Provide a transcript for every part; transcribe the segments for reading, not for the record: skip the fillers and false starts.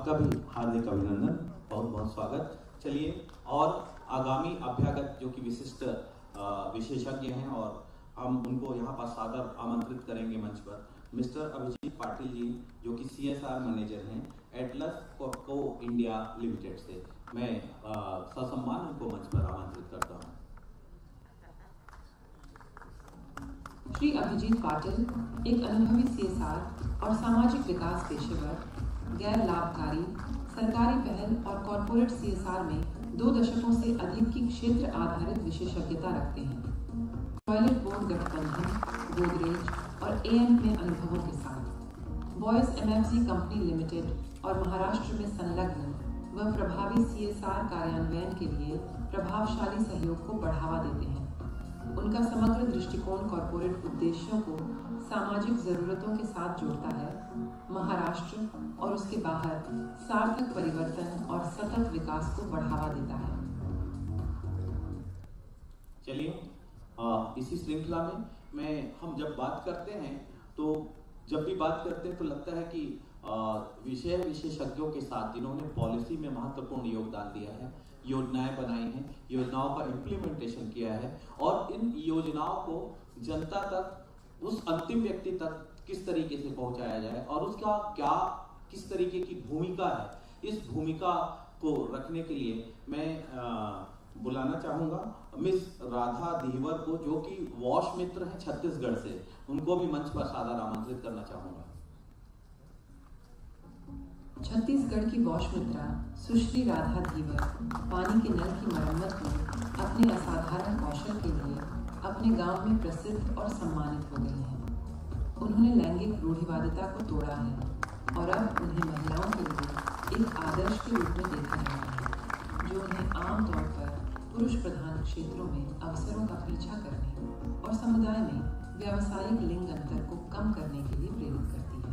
आपका भी हार्दिक अभिनंदन, बहुत बहुत स्वागत। चलिए, और आगामी अभ्यागत जो कि विशिष्ट विशेषज्ञ हैं और हम उनको यहाँ पर सादर आमंत्रित करेंगे मंच पर। मिस्टर अभिजीत पाटिल जी जो कि CSR मैनेजर हैं एटलस को इंडिया लिमिटेड से, मैं ससम्मान उनको मंच पर आमंत्रित करता हूँ। श्री अभिजीत पाटिल एक अनुभवी CSR और सामाजिक विकास पेशेवर, गैर लाभकारी, सरकारी पहल और कॉर्पोरेट CSR में 2 दशकों से अधिक की क्षेत्र आधारित विशेषज्ञता रखते हैं। टॉयलेट बोर्ड गठबंधन, गोदरेज और AM में अनुभवों के साथ बॉयज MFC कंपनी लिमिटेड और महाराष्ट्र में संलग्न व प्रभावी CSR कार्यान्वयन के लिए प्रभावशाली सहयोग को बढ़ावा देते हैं। उनका समग्र दृष्टिकोण कॉर्पोरेट उद्देश्यों को सामाजिक जरूरतों के साथ जोड़ता है, महाराष्ट्र और उसके बाहर सार्थक परिवर्तन और सतत विकास को बढ़ावा देता है। चलिए, इसी श्रृंखला में हम जब बात करते हैं तो लगता है कि विषय विशेषज्ञों के साथ जिन्होंने पॉलिसी में महत्वपूर्ण योगदान दिया है, योजनाएं बनाई हैं, योजनाओं का इम्प्लीमेंटेशन किया है और इन योजनाओं को जनता तक, उस अंतिम व्यक्ति तक किस तरीके से पहुंचाया जाए और उसका किस तरीके की भूमिका है, इस भूमिका को रखने के लिए मैं बुलाना चाहूंगा मिस राधा धीवर को, जो कि वॉश मित्र हैं छत्तीसगढ़ से। उनको भी मंच पर सादर आमंत्रित करना चाहूंगा। छत्तीसगढ़ की वॉश मित्रा सुश्री राधा धीवर पानी के नल की मरम्मत में अपने असाधारण कौशल के लिए अपने गांव में प्रसिद्ध और सम्मानित हो गई हैं। उन्होंने लैंगिक रूढ़िवादिता को तोड़ा है और अब उन्हें महिलाओं के लिए एक आदर्श के रूप में देखा जाता है, जो उन्हें आमतौर पर पुरुष प्रधान क्षेत्रों में अवसरों का पीछा करने और समुदाय में व्यावसायिक लिंग अंतर को कम करने के लिए प्रेरित करती है।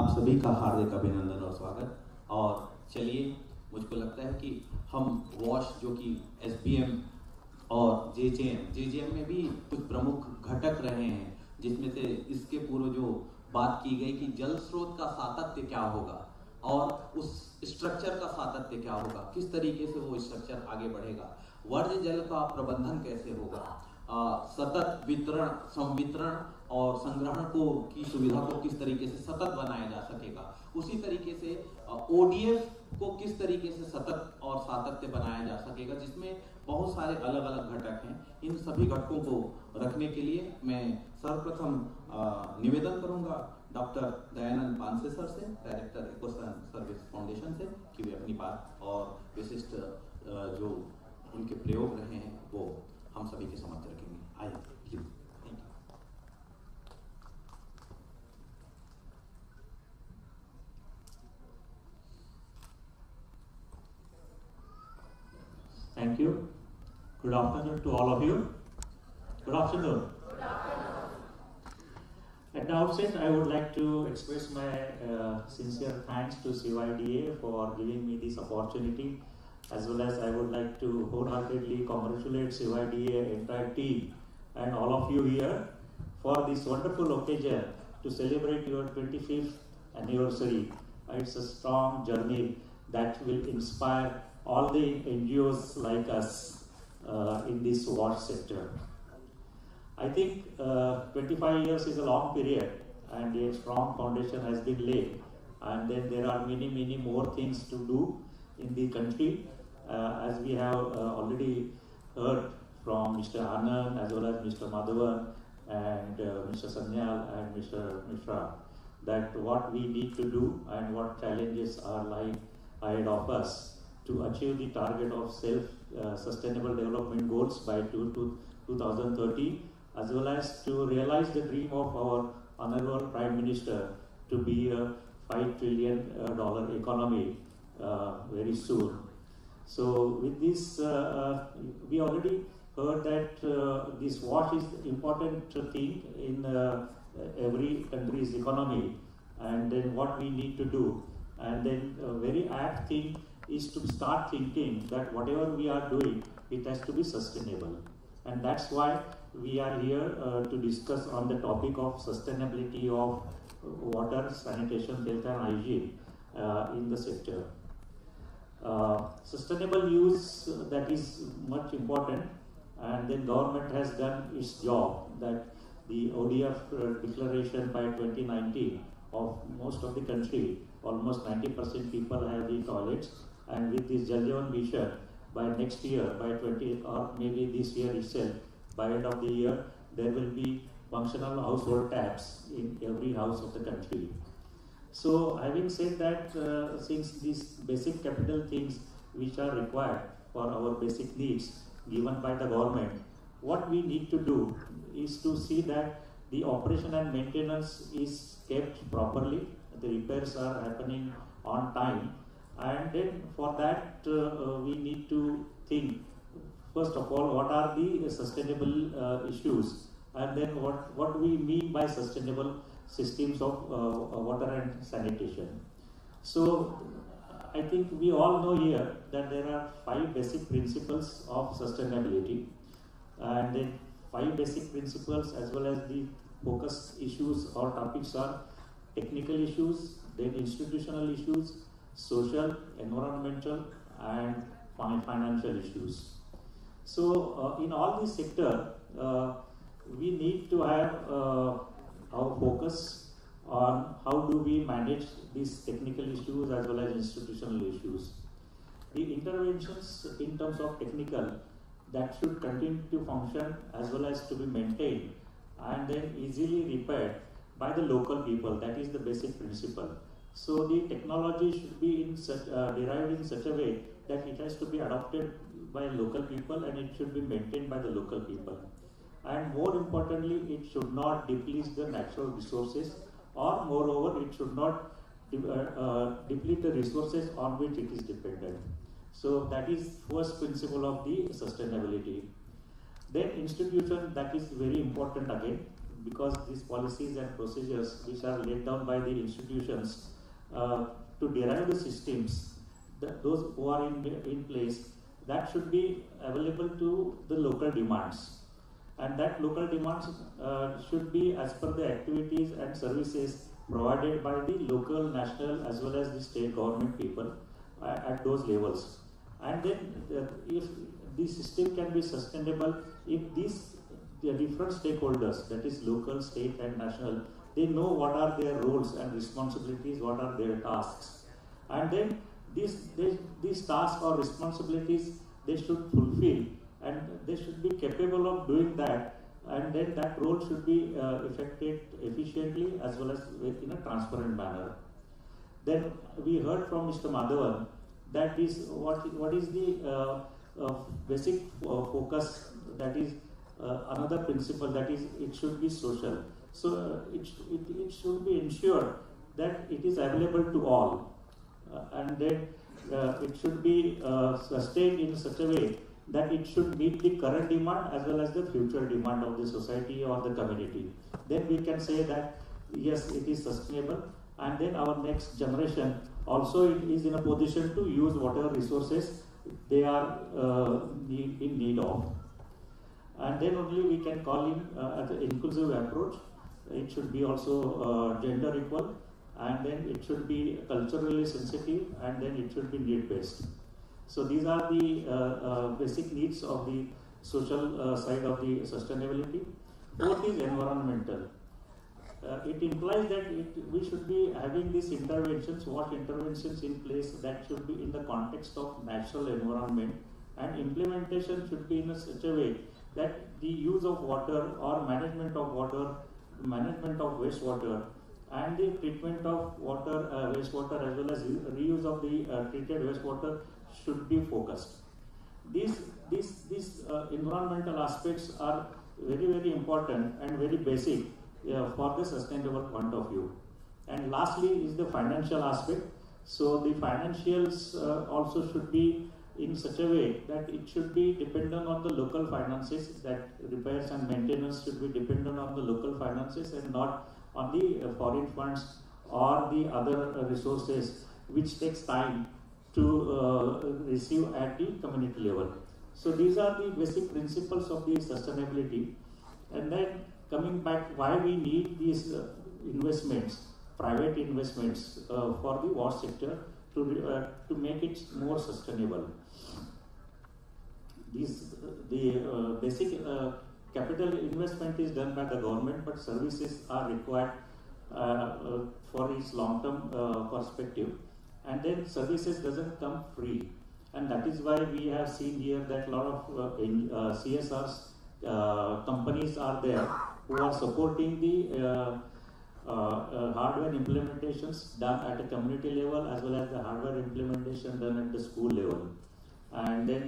आप सभी का हार्दिक अभिनंदन और स्वागत। और चलिए, मुझको लगता है कि हम वॉश जो कि SBM और JJM में भी कुछ प्रमुख घटक रहे हैं, जिसमें से इसके पूर्व जो बात की गई कि जल स्रोत का सातत्य क्या होगा और उस स्ट्रक्चर का सातत्य क्या होगा, किस तरीके से वो स्ट्रक्चर आगे बढ़ेगा, वर्ज्य जल का प्रबंधन कैसे होगा, सतत वितरण, संवितरण और संग्रहण की सुविधा को किस तरीके से सतत बनाया जा सकेगा, उसी तरीके से ODF को किस तरीके से सतत और सातत्य बनाया जा सकेगा, जिसमें बहुत सारे अलग अलग घटक हैं। इन सभी घटकों को रखने के लिए मैं सर्वप्रथम निवेदन करूंगा डॉक्टर दयानंद पानसे सर से, डायरेक्टर इकोसन सर्विस फाउंडेशन से, कि वे अपनी बात और विशिष्ट जो उनके प्रयोग रहे हैं वो हम सभी के समक्ष रखेंगे। आइए, please. Thank you. Good afternoon to all of you. Good afternoon. At the outset, I would like to express my sincere thanks to CYDA for giving me this opportunity, as well as I would like to wholeheartedly congratulate CYDA entire team and all of you here for this wonderful occasion to celebrate your 25th anniversary. It's a strong journey that will inspire all the NGOs like us in this water sector. I think 25 years is a long period and a strong foundation has been laid, and then there are many more things to do in the country, as we have already heard from Mr. Anand as well as Mr. Madhavan and Mr. Sanyal and Mr. Mishra, that what we need to do and what challenges are lying ahead of us to achieve the target of self-sustainable development goals by 2030, as well as to realize the dream of our Honorable Prime Minister to be a $5 trillion economy very soon. So with this, we already heard that this wash is an important thing in every country's economy, and then what we need to do. And then a very apt thing is to start thinking that whatever we are doing, it has to be sustainable. And that's why we are here to discuss on the topic of sustainability of water, sanitation, health and hygiene in the sector. Sustainable use, that is much important, and then government has done its job, that the ODF declaration by 2019 of most of the country, almost 90% people have the toilets, and with this Jal Jeevan Mission, by next year, by 20 or maybe this year itself, by end of the year, there will be functional household taps in every house of the country. So having said that, since these basic capital things which are required for our basic needs given by the government, what we need to do is to see that the operation and maintenance is kept properly, the repairs are happening on time, and then for that we need to think, first of all, what are the sustainable issues, and then what we mean by sustainable systems of water and sanitation. So I think we all know here that there are 5 basic principles of sustainability, and then 5 basic principles as well as the focus issues or topics are technical issues, then institutional issues, social, environmental and financial issues. So in all these sectors, we need to have our focus on how do we manage these technical issues as well as institutional issues. The interventions in terms of technical, that should continue to function as well as to be maintained and then easily repaired by the local people. That is the basic principle. So the technology should be derived in such a way that it has to be adopted by local people and it should be maintained by the local people. And more importantly, it should not deplete the natural resources, or moreover, it should not deplete the resources on which it is dependent. So that is first principle of the sustainability. Then institution, that is very important again, because these policies and procedures which are laid down by the institutions to derive the systems, those who are in place, that should be available to the local demands. And that local demands should be as per the activities and services provided by the local, national as well as the state government people at those levels. And then if the system can be sustainable, if the different stakeholders, that is local, state and national, they know what are their roles and responsibilities, what are their tasks. And then these tasks or responsibilities, they should fulfill and they should be capable of doing that, and then that role should be effected efficiently as well as in a transparent manner. Then we heard from Mr. Madhavan that is what is the basic focus, that is another principle, that is it should be social. So it should be ensured that it is available to all, and then it should be sustained in such a way that it should meet the current demand as well as the future demand of the society or the community. Then we can say that yes, it is sustainable, and then our next generation also is in a position to use whatever resources they are in need of. And then only we can call in an inclusive approach. It should be also gender equal, and then it should be culturally sensitive, and then it should be need-based. So these are the basic needs of the social side of the sustainability. Fourth is environmental. It implies that we should be having these interventions, what interventions in place that should be in the context of natural environment, and implementation should be in such a way that the use of water or management of water, management of wastewater, and the treatment of water, wastewater as well as reuse of the treated wastewater should be focused. These environmental aspects are very, very important and very basic for the sustainable point of view. And lastly is the financial aspect. So the financials also should be in such a way that it should be dependent on the local finances, that repairs and maintenance should be dependent on the local finances and not on the foreign funds or the other resources which takes time to receive at the community level. So these are the basic principles of the sustainability. And then coming back, why we need these investments private investments for the wash sector to make it more sustainable. The basic capital investment is done by the government, but services are required for its long-term perspective, and then services doesn't come free, and that is why we have seen here that a lot of CSRs companies are there who are supporting the hardware implementations done at a community level as well as the hardware implementation done at the school level. And then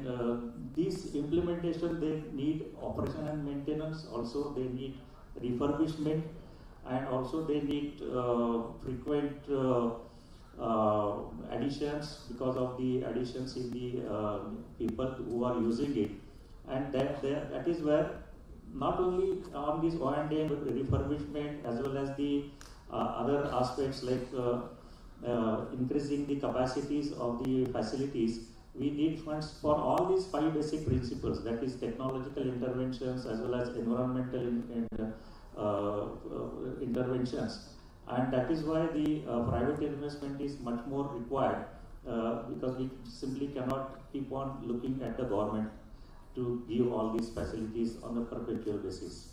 these implementation, they need operation and maintenance, also they need refurbishment, and also they need frequent additions because of the additions in the people who are using it. And that is where not only on this O&M refurbishment as well as the other aspects like increasing the capacities of the facilities, we need funds for all these 5 basic principles, that is technological interventions as well as environmental interventions, and that is why the private investment is much more required because we simply cannot keep on looking at the government to give all these facilities on a perpetual basis.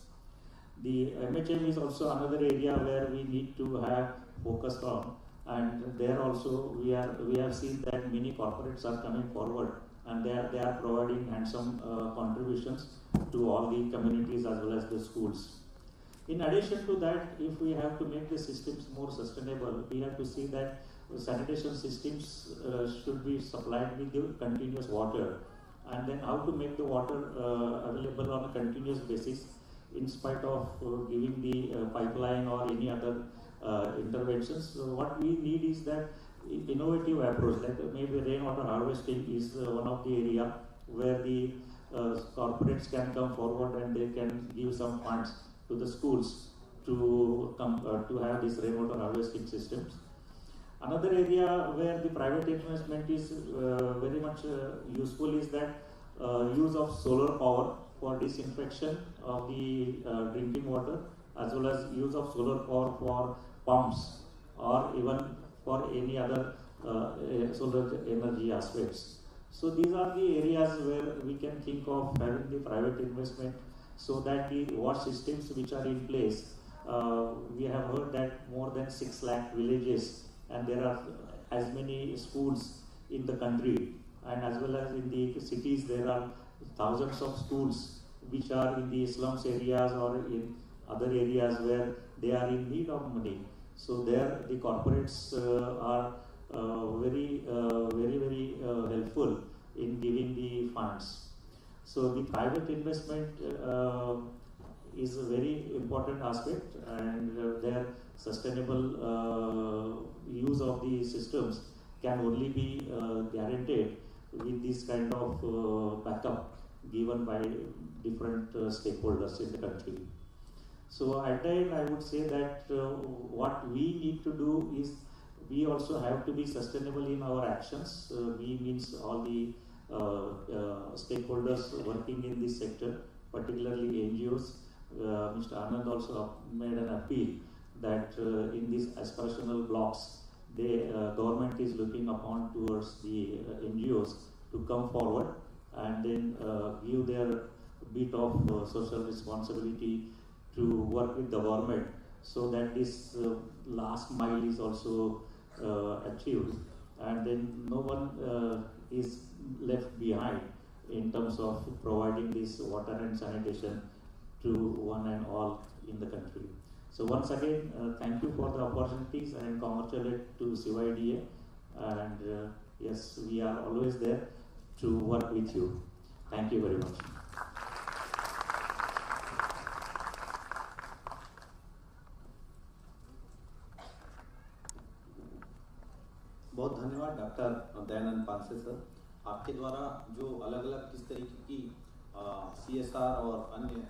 The MHM is also another area where we need to have focused on, and there also we have seen that many corporates are coming forward and they are providing handsome contributions to all the communities as well as the schools. In addition to that, if we have to make the systems more sustainable, we have to see that sanitation systems should be supplied with the continuous water, and then how to make the water available on a continuous basis in spite of giving the pipeline or any other interventions. So what we need is that innovative approach, like maybe rainwater harvesting is one of the area where the corporates can come forward and they can give some funds to the schools to have these rainwater harvesting systems. Another area where the private investment is very much useful is that use of solar power for disinfection of the drinking water, as well as use of solar power for pumps or even for any other solar energy aspects. So these are the areas where we can think of having the private investment, so that the wash systems which are in place, we have heard that more than 6 lakh villages, and there are as many schools in the country, and as well as in the cities there are thousands of schools which are in the slums areas or in other areas where they are in need of money. So there the corporates are very helpful in giving the funds. So the private investment is a very important aspect, and their sustainable use of the systems can only be guaranteed with this kind of backup given by different stakeholders in the country. So at the end, I would say that what we need to do is we also have to be sustainable in our actions. We means all the stakeholders working in this sector, particularly NGOs. Mr. Anand also made an appeal that in these aspirational blocks, the government is looking upon towards the NGOs to come forward and then give their bit of social responsibility to work with the government, so that this last mile is also achieved, and then no one is left behind in terms of providing this water and sanitation to one and all in the country. So once again, thank you for the opportunities, and congratulate to CYDA, and yes, we are always there to work with you. Thank you very much. बहुत धन्यवाद doctor Dayanand Panse sir. आपके द्वारा जो अलग अलग किस तरीके की CSR और अन्य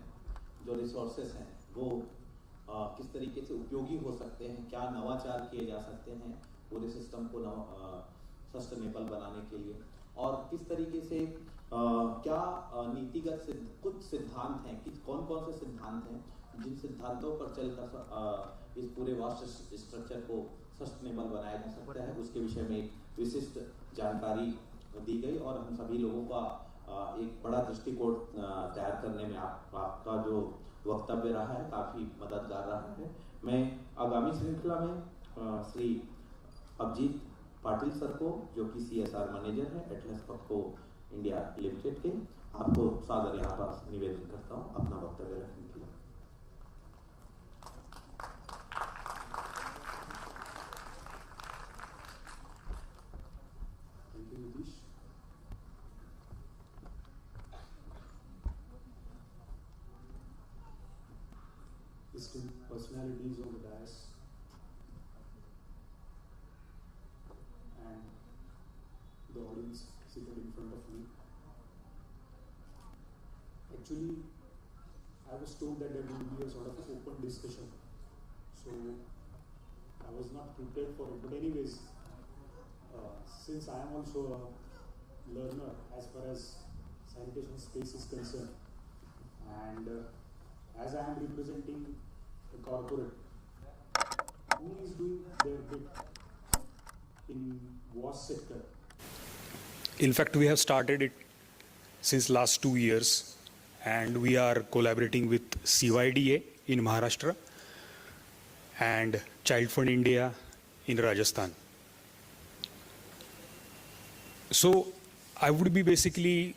जो रिसोर्सेस हैं वो किस तरीके से उपयोगी हो सकते हैं, क्या नवाचार किए जा सकते हैं पूरे सिस्टम को सस्टेनेबल बनाने के लिए, और किस तरीके से क्या नीतिगत कुछ सिद्धांत हैं कि कौन कौन से सिद्धांत हैं जिन सिद्धांतों पर चलकर इस पूरे वास्ट स्ट्रक्चर को सस्टेनेबल बनाया जा सकता है, उसके विषय में एक विशिष्ट जानकारी दी गई और हम सभी लोगों का एक बड़ा दृष्टिकोण तैयार करने में आपका जो वक्तव्य रहा है काफ़ी मददगार रहा है। मैं आगामी श्रृंखला में श्री अभिजीत पाटिल सर को, जो कि CSR मैनेजर है एटलस कॉपको इंडिया लिमिटेड के, आपको सादर यहाँ पर निवेदन करता हूँ अपना वक्तव्य रखने के लिए। Distinct personalities on the dais and the audience seated in front of me. Actually, I was told that there will be a sort of open discussion, so I was not prepared for it. But anyways, since I am also a learner as far as sanitation space is concerned, and as I am representing a corporate who is doing their bit in wash sector. In fact, we have started it since last 2 years, and we are collaborating with CYDA in Maharashtra and Child Fund India in Rajasthan. So I would be basically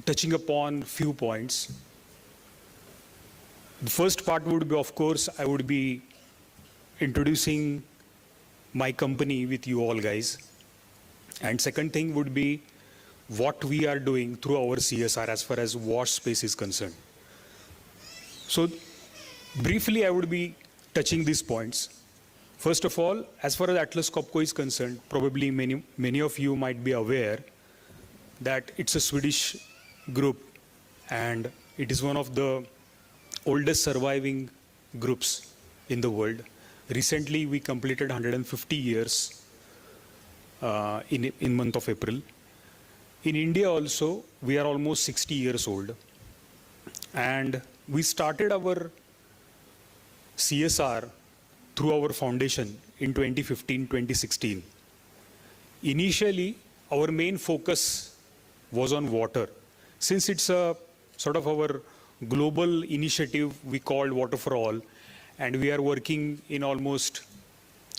touching upon few points. The first part would be, of course, I would be introducing my company with you all guys. And second thing would be what we are doing through our CSR as far as wash space is concerned. So briefly, I would be touching these points. First of all, as far as Atlas Copco is concerned, probably many of you might be aware that it's a Swedish group and it is one of the oldest surviving groups in the world. Recently, we completed 150 years in month of April. In India also, we are almost 60 years old. And we started our CSR through our foundation in 2015-2016. Initially, our main focus was on water. Since it's a sort of our global initiative we called Water for All, and we are working in almost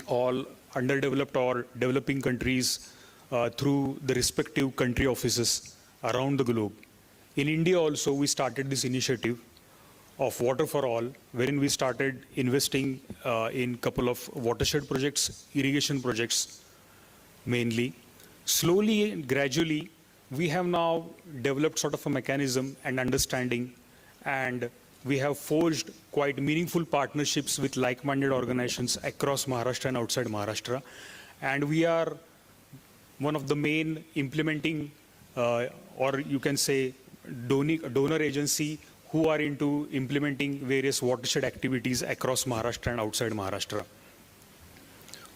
all underdeveloped or developing countries through the respective country offices around the globe. In India also, we started this initiative of Water for All, wherein we started investing in couple of watershed projects, irrigation projects mainly. Slowly and gradually, we have now developed sort of a mechanism and understanding, and we have forged quite meaningful partnerships with like-minded organizations across Maharashtra and outside Maharashtra. And we are one of the main implementing, or you can say, donor agency who are into implementing various watershed activities across Maharashtra and outside Maharashtra.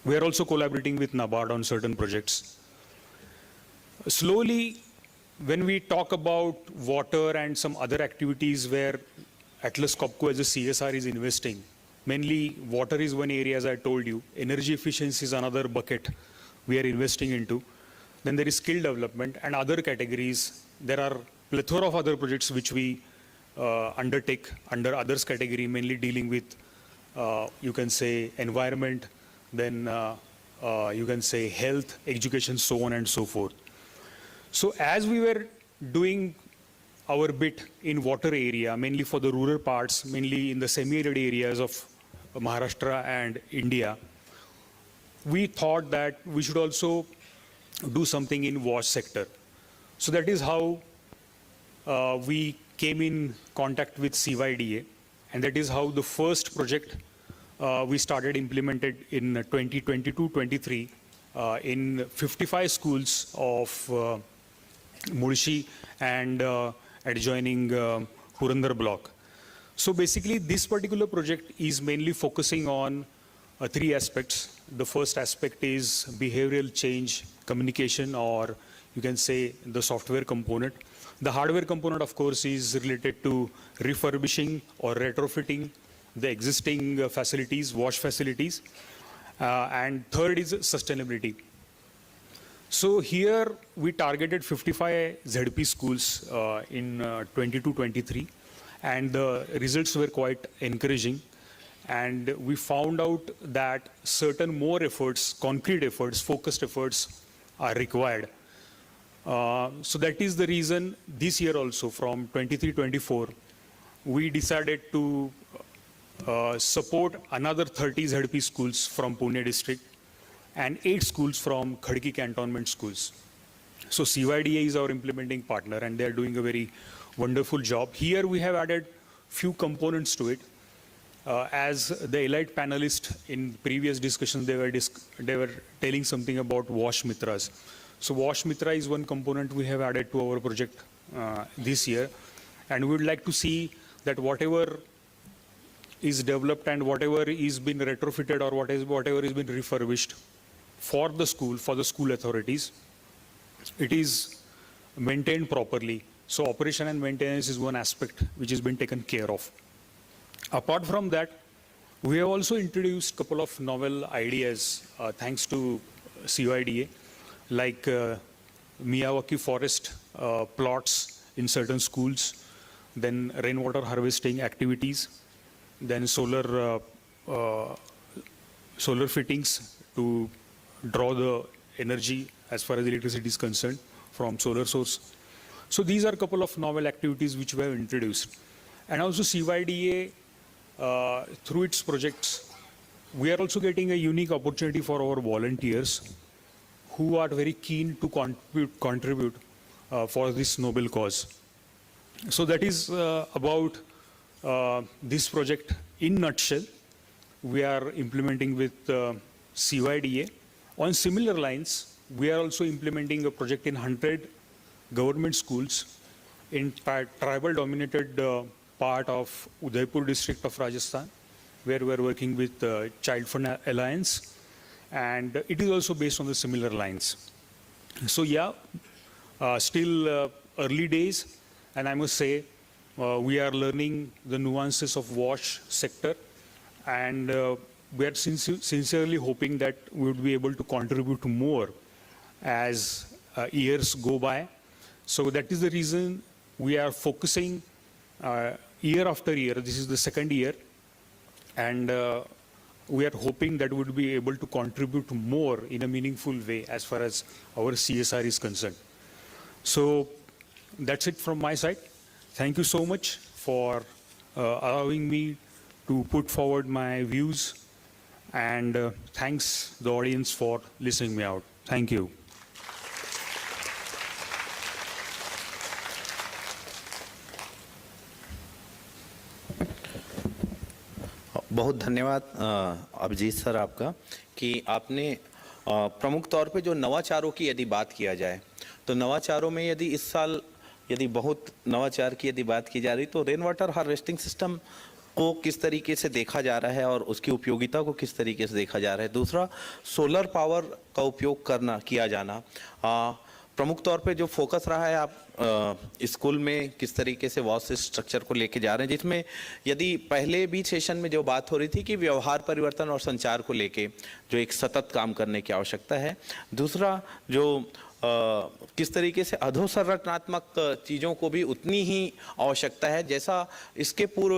We are also collaborating with NABARD on certain projects. Slowly, when we talk about water and some other activities where Atlas Copco as a CSR is investing, mainly water is one area, as I told you. Energy efficiency is another bucket we are investing into. Then there is skill development and other categories. There are plethora of other projects which we undertake under others category, mainly dealing with, you can say, environment, then you can say health, education, so on and so forth. So as we were doing our bit in water area, mainly for the rural parts, mainly in the semi-arid areas of Maharashtra and India, we thought that we should also do something in wash sector. So that is how we came in contact with CYDA, and that is how the first project we started implemented in 2022-23 in 55 schools of Mulshi and adjoining Purandar block. So basically this particular project is mainly focusing on three aspects. The first aspect is behavioral change, communication, or you can say the software component. The hardware component, of course, is related to refurbishing or retrofitting the existing facilities, wash facilities. And third is sustainability. So here we targeted 55 ZP schools in 22-23, and the results were quite encouraging. And we found out that certain more efforts, concrete efforts, focused efforts are required. So that is the reason this year also, from 23-24, we decided to support another 30 ZP schools from Pune district and 8 schools from Khadki cantonment schools. So CYDA is our implementing partner, and they are doing a very wonderful job. Here we have added few components to it. As the elite panelist in previous discussions, they were telling something about Wash Mitras. So Wash Mitra is one component we have added to our project this year, and we would like to see that whatever is developed and whatever is been retrofitted or whatever is been refurbished for the school authorities, it is maintained properly. So operation and maintenance is one aspect which has been taken care of. Apart from that, we have also introduced a couple of novel ideas thanks to CYDA, like Miyawaki forest plots in certain schools, then rainwater harvesting activities, then solar fittings to draw the energy as far as electricity is concerned from solar source. So these are a couple of novel activities which we have introduced. And also CYDA, through its projects, we are also getting a unique opportunity for our volunteers who are very keen to contribute for this noble cause. So that is about this project in nutshell. We are implementing with CYDA. On similar lines, we are also implementing a project in 100 government schools in tribal dominated part of Udaipur district of Rajasthan, where we are working with Child Fund Alliance, and it is also based on the similar lines. So yeah, still early days, and I must say we are learning the nuances of wash sector, and we are sincerely hoping that we would be able to contribute more as years go by. So that is the reason we are focusing year after year. This is the second year, and we are hoping that we would be able to contribute more in a meaningful way as far as our CSR is concerned. So that's it from my side. Thank you so much for allowing me to put forward my views, and thanks the audience for listening me out. Thank you. बहुत धन्यवाद Abhijit sir आपका कि आपने प्रमुख तौर पे जो नवाचारों की यदि बात किया जाए तो नवाचारों में यदि इस साल यदि बहुत नवाचार की यदि बात की जा रही तो रेन वाटर हार्वेस्टिंग सिस्टम को किस तरीके से देखा जा रहा है और उसकी उपयोगिता को किस तरीके से देखा जा रहा है। दूसरा, सोलर पावर का उपयोग किया जाना प्रमुख तौर पे जो फोकस रहा है आप स्कूल में किस तरीके से वॉश स्ट्रक्चर को लेके जा रहे हैं, जिसमें यदि पहले भी सेशन में जो बात हो रही थी कि व्यवहार परिवर्तन और संचार को लेके जो एक सतत काम करने की आवश्यकता है। दूसरा, जो किस तरीके से अधोसंरचनात्मक चीज़ों को भी उतनी ही आवश्यकता है जैसा इसके पूर्व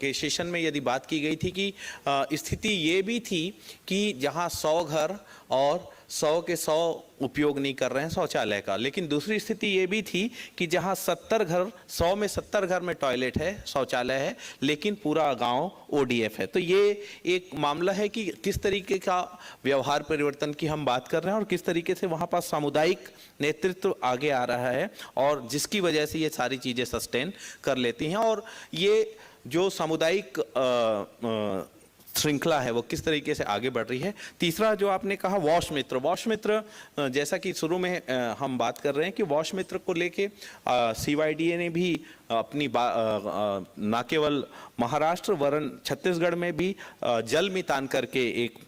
के सेशन में यदि बात की गई थी कि स्थिति ये भी थी कि जहां 100 घर और 100 के 100 उपयोग नहीं कर रहे हैं शौचालय का, लेकिन दूसरी स्थिति ये भी थी कि जहां 70 घर 100 में 70 घर में टॉयलेट है, शौचालय है, लेकिन पूरा गांव ODF है। तो ये एक मामला है कि किस तरीके का व्यवहार परिवर्तन की हम बात कर रहे हैं और किस तरीके से वहां पर सामुदायिक नेतृत्व आगे आ रहा है और जिसकी वजह से ये सारी चीज़ें सस्टेन कर लेती हैं और ये जो सामुदायिक श्रृंखला है वो किस तरीके से आगे बढ़ रही है। तीसरा जो आपने कहा वॉश मित्र, जैसा कि शुरू में हम बात कर रहे हैं कि वॉश मित्र को लेके CYDA ने भी अपनी ना केवल महाराष्ट्र वरन छत्तीसगढ़ में भी जल मितान करके एक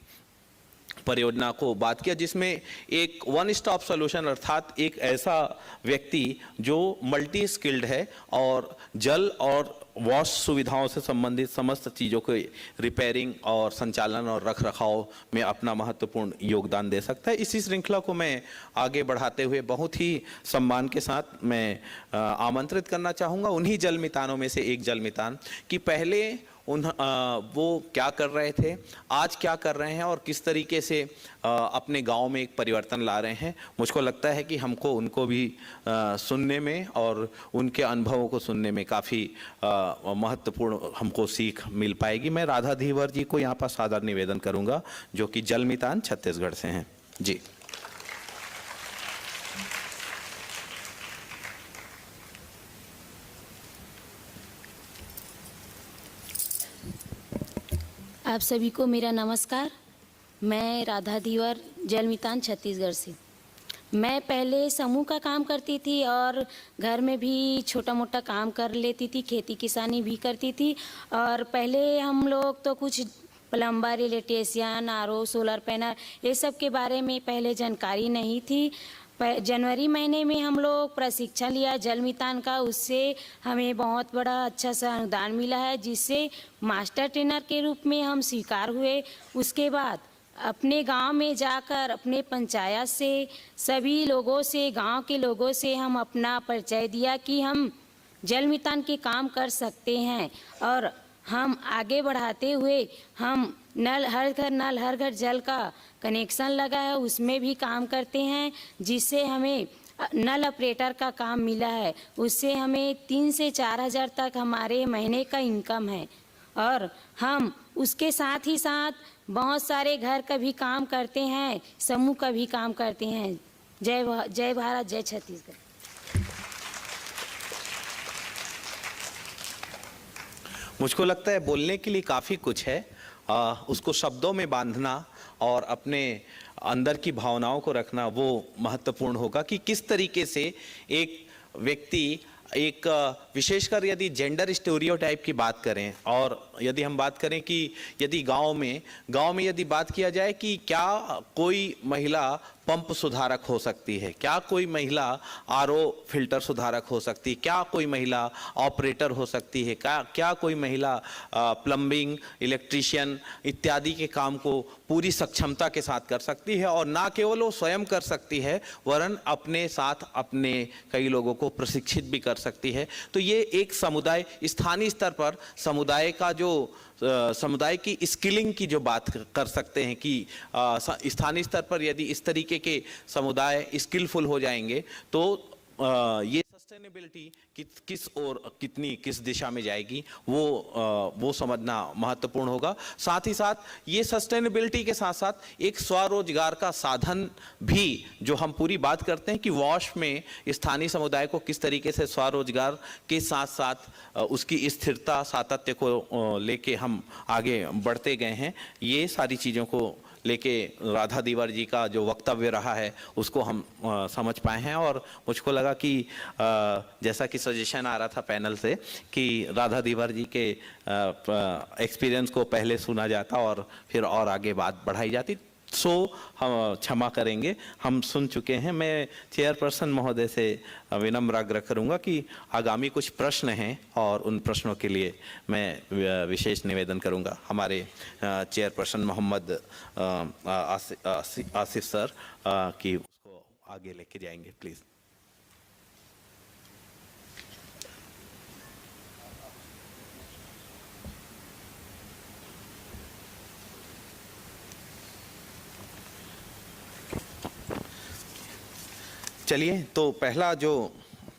परियोजना को बात किया, जिसमें एक वन स्टॉप सॉल्यूशन अर्थात एक ऐसा व्यक्ति जो मल्टी स्किल्ड है और जल और वॉश सुविधाओं से संबंधित समस्त चीज़ों को रिपेयरिंग और संचालन और रख रखाव में अपना महत्वपूर्ण योगदान दे सकता है। इसी श्रृंखला को मैं आगे बढ़ाते हुए बहुत ही सम्मान के साथ मैं आमंत्रित करना चाहूँगा उन्हीं जलमितानों में से एक जलमितान कि पहले वो क्या कर रहे थे, आज क्या कर रहे हैं और किस तरीके से अपने गांव में एक परिवर्तन ला रहे हैं। मुझको लगता है कि हमको उनको भी सुनने में और उनके अनुभवों को सुनने में काफ़ी महत्वपूर्ण हमको सीख मिल पाएगी। मैं राधा धीवर जी को यहाँ पर सादर निवेदन करूँगा जो कि जलमितान छत्तीसगढ़ से हैं। जी। आप सभी को मेरा नमस्कार। मैं राधा धीवर जलमितान छत्तीसगढ़ से। मैं पहले समूह का काम करती थी और घर में भी छोटा मोटा काम कर लेती थी, खेती किसानी भी करती थी। और पहले हम लोग तो कुछ plumber, electrician, RO, solar panel ये सब के बारे में पहले जानकारी नहीं थी। जनवरी महीने में हम लोग प्रशिक्षण लिया जलमितान का, उससे हमें बहुत बड़ा अच्छा सा अनुदान मिला है जिससे मास्टर ट्रेनर के रूप में हम स्वीकार हुए। उसके बाद अपने गांव में जाकर अपने पंचायत से सभी लोगों से, गांव के लोगों से हम अपना परिचय दिया कि हम जलमितान के काम कर सकते हैं और हम आगे बढ़ाते हुए हम नल हर घर जल का कनेक्शन लगा है उसमें भी काम करते हैं, जिससे हमें नल ऑपरेटर का काम मिला है। उससे हमें 3 से 4 हज़ार तक हमारे महीने का इनकम है। और हम उसके साथ ही साथ बहुत सारे घर का भी काम करते हैं, समूह का भी काम करते हैं। जय भारत, जय छत्तीसगढ़। मुझको लगता है बोलने के लिए काफ़ी कुछ है, उसको शब्दों में बांधना और अपने अंदर की भावनाओं को रखना वो महत्वपूर्ण होगा कि किस तरीके से एक व्यक्ति एक विशेषकर यदि जेंडर स्टेरियोटाइप की बात करें और यदि हम बात करें कि यदि गांव में यदि बात किया जाए कि क्या कोई महिला पंप सुधारक हो सकती है, क्या कोई महिला आरओ फिल्टर सुधारक हो सकती है, क्या कोई महिला ऑपरेटर हो सकती है, क्या कोई महिला प्लम्बिंग, इलेक्ट्रीशियन इत्यादि के काम को पूरी सक्षमता के साथ कर सकती है। और ना केवल वो स्वयं कर सकती है वरन अपने साथ अपने कई लोगों को प्रशिक्षित भी कर सकती है। तो ये एक समुदाय, स्थानीय स्तर पर समुदाय का जो समुदाय की स्किलिंग की जो बात कर सकते हैं कि स्थानीय स्तर पर यदि इस तरीके के समुदाय स्किलफुल हो जाएंगे तो ये सस्टेनेबिलिटी किस दिशा में जाएगी वो समझना महत्वपूर्ण होगा। साथ ही साथ ये सस्टेनेबिलिटी के साथ साथ एक स्वरोजगार का साधन भी, जो हम पूरी बात करते हैं कि वॉश में स्थानीय समुदाय को किस तरीके से स्वरोजगार के साथ साथ उसकी स्थिरता, सातत्य को लेके हम आगे बढ़ते गए हैं। ये सारी चीज़ों को लेके राधा धीवर जी का जो वक्तव्य रहा है उसको हम समझ पाए हैं। और मुझको लगा कि जैसा कि सजेशन आ रहा था पैनल से कि राधा धीवर जी के एक्सपीरियंस को पहले सुना जाता और फिर और आगे बात बढ़ाई जाती, सो हम क्षमा करेंगे, हम सुन चुके हैं। मैं चेयरपर्सन महोदय से विनम्र आग्रह करूंगा कि आगामी कुछ प्रश्न हैं और उन प्रश्नों के लिए मैं विशेष निवेदन करूंगा। हमारे चेयरपर्सन मोहम्मद आसिफ सर की उसको आगे लेके जाएंगे, प्लीज़। चलिए, तो पहला जो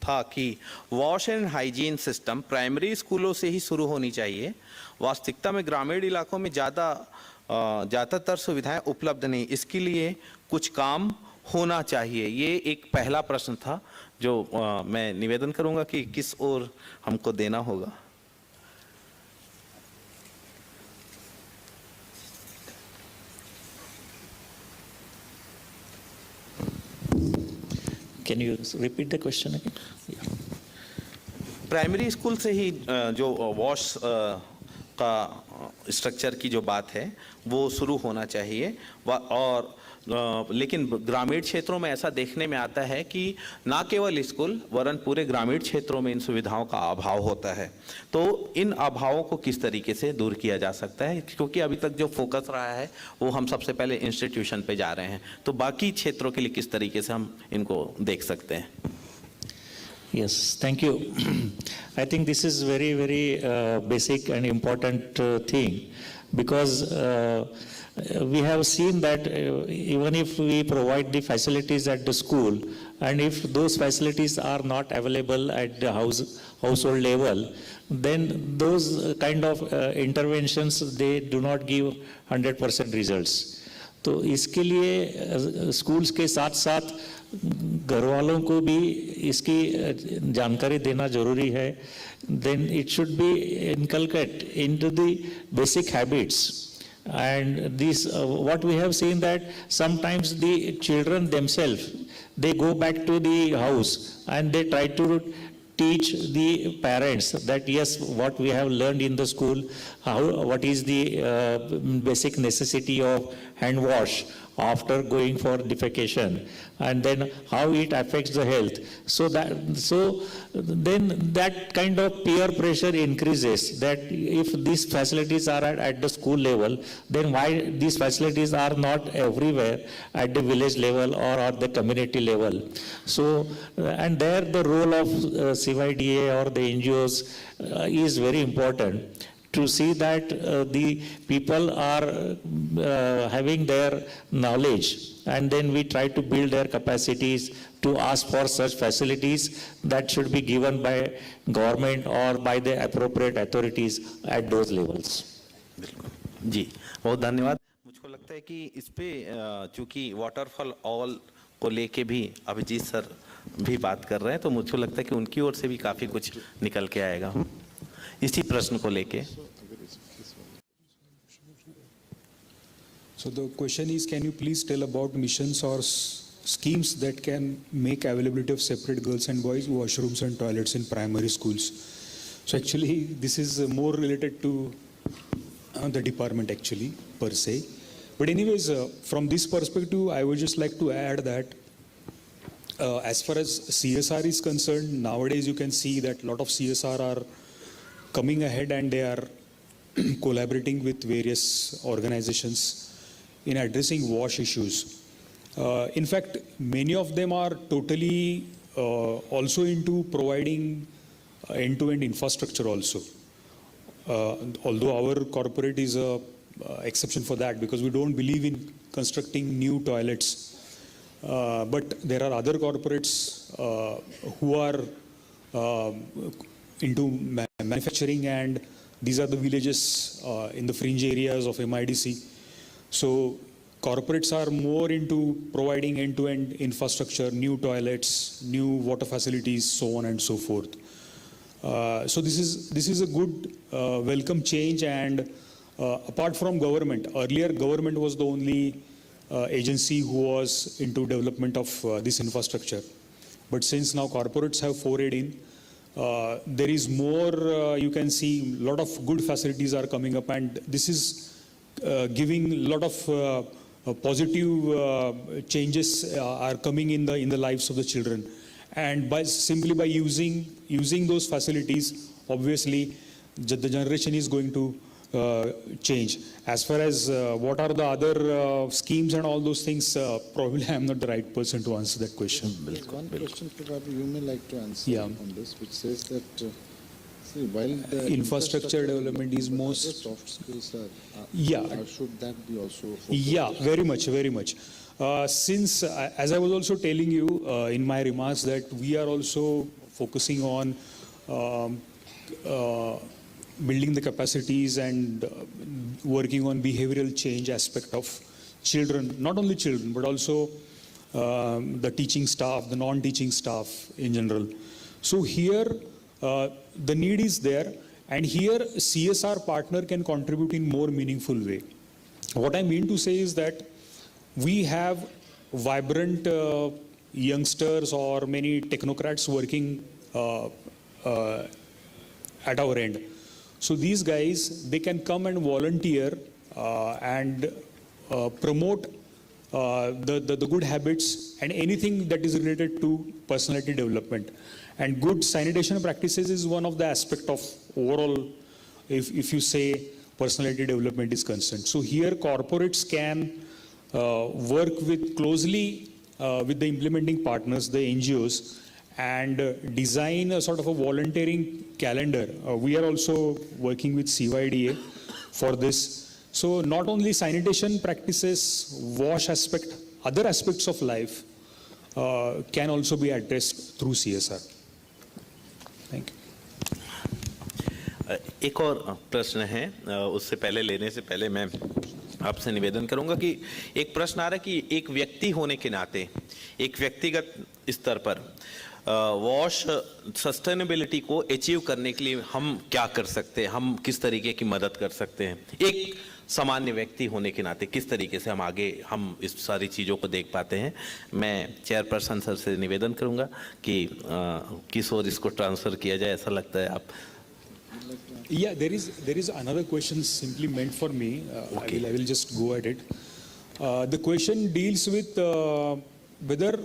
था कि wash and hygiene system primary स्कूलों से ही शुरू होनी चाहिए। वास्तविकता में ग्रामीण इलाकों में ज़्यादातर सुविधाएं उपलब्ध नहीं, इसके लिए कुछ काम होना चाहिए। ये एक पहला प्रश्न था जो मैं निवेदन करूंगा कि किस ओर हमको देना होगा। Can you repeat the question again? Primary school से ही जो वॉश का स्ट्रक्चर की जो बात है वो शुरू होना चाहिए और लेकिन ग्रामीण क्षेत्रों में ऐसा देखने में आता है कि ना केवल स्कूल वरन पूरे ग्रामीण क्षेत्रों में इन सुविधाओं का अभाव होता है। तो इन अभावों को किस तरीके से दूर किया जा सकता है, क्योंकि अभी तक जो फोकस रहा है वो हम सबसे पहले इंस्टीट्यूशन पे जा रहे हैं, तो बाकी क्षेत्रों के लिए किस तरीके से हम इनको देख सकते हैं? Yes, thank you. I think this is very, very basic and important thing, because we have seen that even if we provide the facilities at the school, and if those facilities are not available at the household level, then those kind of interventions, they do not give 100% results. तो इसके लिए schools के साथ साथ घर वालों को भी इसकी जानकारी देना जरूरी है. Then it should be inculcated into the basic habits. And this, what we have seen that sometimes the children themselves, they go back to the house and they try to teach the parents that yes, what we have learned in the school, what is the basic necessity of hand wash after going for defecation, and then how it affects the health. So then that kind of peer pressure increases, that if these facilities are at the school level, then why these facilities are not everywhere at the village level or at the community level. So, and there the role of CYDA or the NGOs is very important, to see that the people are having their knowledge, and then we try to build their capacities to ask for such facilities that should be given by government or by the appropriate authorities at those levels. जी, बहुत धन्यवाद. मुझको लगता है कि इस पे चूंकि water for all को लेके भी अभिजीत सर भी बात कर रहे हैं, तो मुझको लगता है कि उनकी ओर से भी काफ़ी कुछ निकल के आएगा इसी प्रश्न को लेके. So the question is, can you please tell about missions or schemes that can make availability of separate girls and boys washrooms and toilets in primary schools? So actually this is more related to the department actually per se. But anyways, from this perspective, I would just like to add that as far as CSR is concerned, nowadays you can see that a lot of CSR are coming ahead and they are collaborating with various organizations in addressing wash issues. In fact, many of them are totally also into providing end-to-end infrastructure also. Although our corporate is a exception for that, because we don't believe in constructing new toilets. But there are other corporates who are into manufacturing, and these are the villages in the fringe areas of MIDC. So corporates are more into providing end-to-end infrastructure, new toilets, new water facilities, so on and so forth. So this is a good welcome change. And apart from government, earlier government was the only agency who was into development of this infrastructure. But since now corporates have forayed in, there is more, you can see a lot of good facilities are coming up, and this is giving a lot of positive changes are coming in the lives of the children. And simply by using those facilities, obviously the generation is going to change. As far as what are the other schemes and all those things, probably I am not the right person to answer that question. One question probably you may like to answer on this, which says that see, while the infrastructure development is most soft skills are, should that be also focused? Yeah, very much. Since, as I was also telling you in my remarks, that we are also focusing on building the capacities and working on behavioral change aspect of children, not only children, but also the teaching staff, the non-teaching staff in general. So here, the need is there, and here CSR partner can contribute in more meaningful way. What I mean to say is that we have vibrant youngsters or many technocrats working at our end. So these guys, they can come and volunteer and promote the good habits and anything that is related to personality development. And good sanitation practices is one of the aspect of overall, if you say personality development is concerned. So here corporates can work with closely with the implementing partners, the NGOs, and design a sort of a volunteering calendar. We are also working with CYDA for this. So not only sanitation practices, wash aspect, other aspects of life can also be addressed through CSR. Thank you. एक और प्रश्न है, उससे पहले लेने से पहले मैं आपसे निवेदन करूंगा कि एक प्रश्न आ रहा है कि एक व्यक्ति होने के नाते, एक व्यक्तिगत स्तर पर वॉश सस्टेनेबिलिटी को अचीव करने के लिए हम क्या कर सकते हैं, हम किस तरीके की मदद कर सकते हैं, एक सामान्य व्यक्ति होने के नाते किस तरीके से हम आगे हम इस सारी चीज़ों को देख पाते हैं. मैं चेयरपर्सन सर से निवेदन करूंगा कि किस ओर इसको ट्रांसफ़र किया जाए, ऐसा लगता है आप. Yeah, there is another question simply meant for me. Okay. I will just go at it. The question deals with whether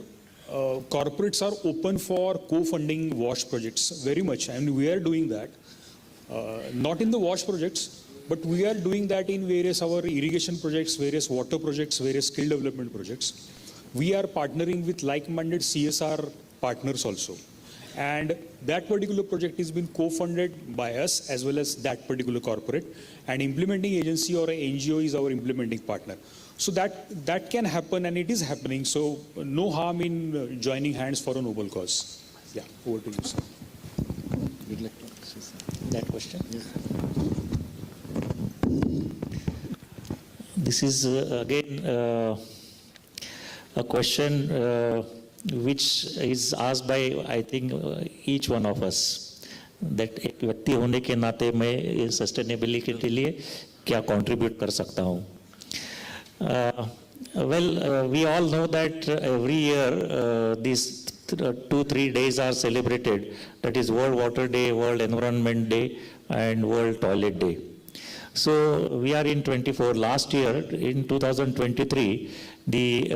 corporates are open for co-funding WASH projects. Very much, and we are doing that. Not in the WASH projects, but we are doing that in various our irrigation projects, various water projects, various skill development projects. We are partnering with like-minded CSR partners also. And that particular project is been co-funded by us as well as that particular corporate, and implementing agency or a NGO is our implementing partner. So that can happen, and it is happening. So no harm in joining hands for a noble cause. Yeah, over to you, sir. You'd like to say something? That question? Yes. This is again a question which is asked by, I think, each one of us, that एक व्यक्ति होने के नाते मैं sustainability के लिए क्या contribute कर सकता हूँ. Well, we all know that every year these 2-3 days are celebrated. That is World Water Day, World Environment Day, and World Toilet Day. So we are in 24. Last year, in 2023, the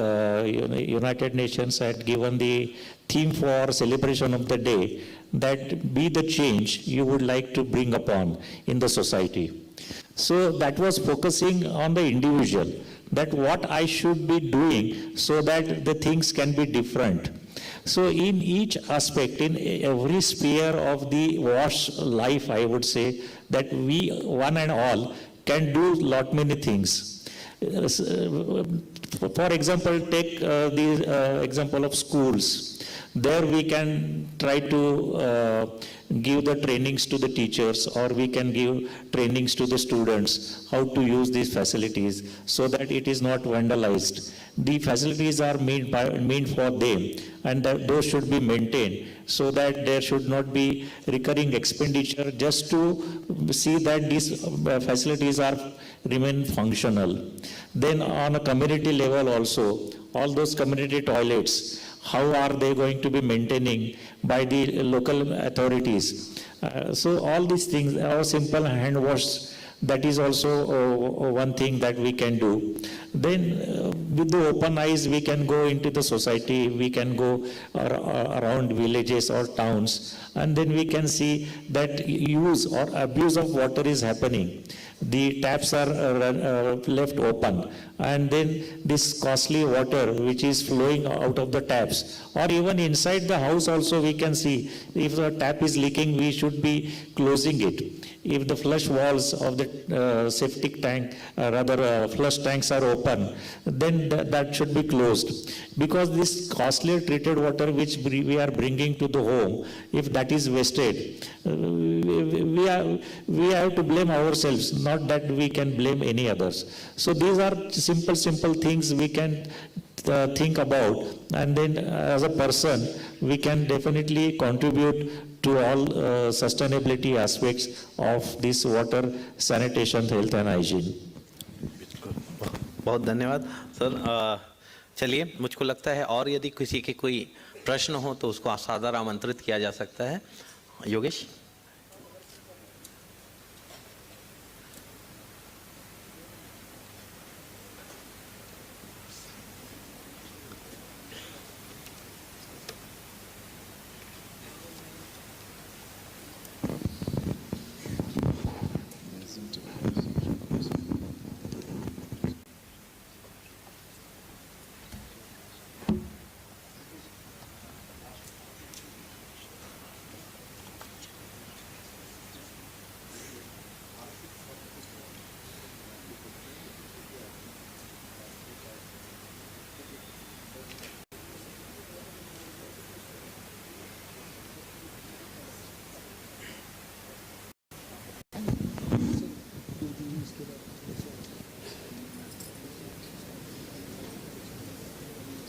United Nations had given the theme for celebration of the day, that be the change you would like to bring upon in the society. So that was focusing on the individual, that what I should be doing so that the things can be different. So in each aspect, in every sphere of the WASH life, I would say that we, one and all, can do lot many things. For example, take the example of schools. There we can try to give the trainings to the teachers, or we can give trainings to the students how to use these facilities so that it is not vandalized. The facilities are made for them, and those should be maintained so that there should not be recurring expenditure just to see that these facilities remain functional. Then on a community level also, all those community toilets, how are they going to be maintaining by the local authorities? So all these things, our simple hand wash, that is also one thing that we can do. Then with the open eyes, we can go into the society, we can go around villages or towns, and then we can see that use or abuse of water is happening. The taps are left open, and then this costly water which is flowing out of the taps, or even inside the house also we can see, if the tap is leaking, we should be closing it. If the flush walls of the septic tank, flush tanks are open, then that should be closed. Because this costly treated water which we are bringing to the home, if that is wasted, we have to blame ourselves, not that we can blame any others. So these are simple things we can think about, and then as a person, we can definitely contribute to all sustainability aspects of this water, sanitation, health and hygiene. बहुत धन्यवाद sir. चलिए, मुझको लगता है और यदि किसी के कोई प्रश्न हो तो उसको सादर आमंत्रित किया जा सकता है. योगेश.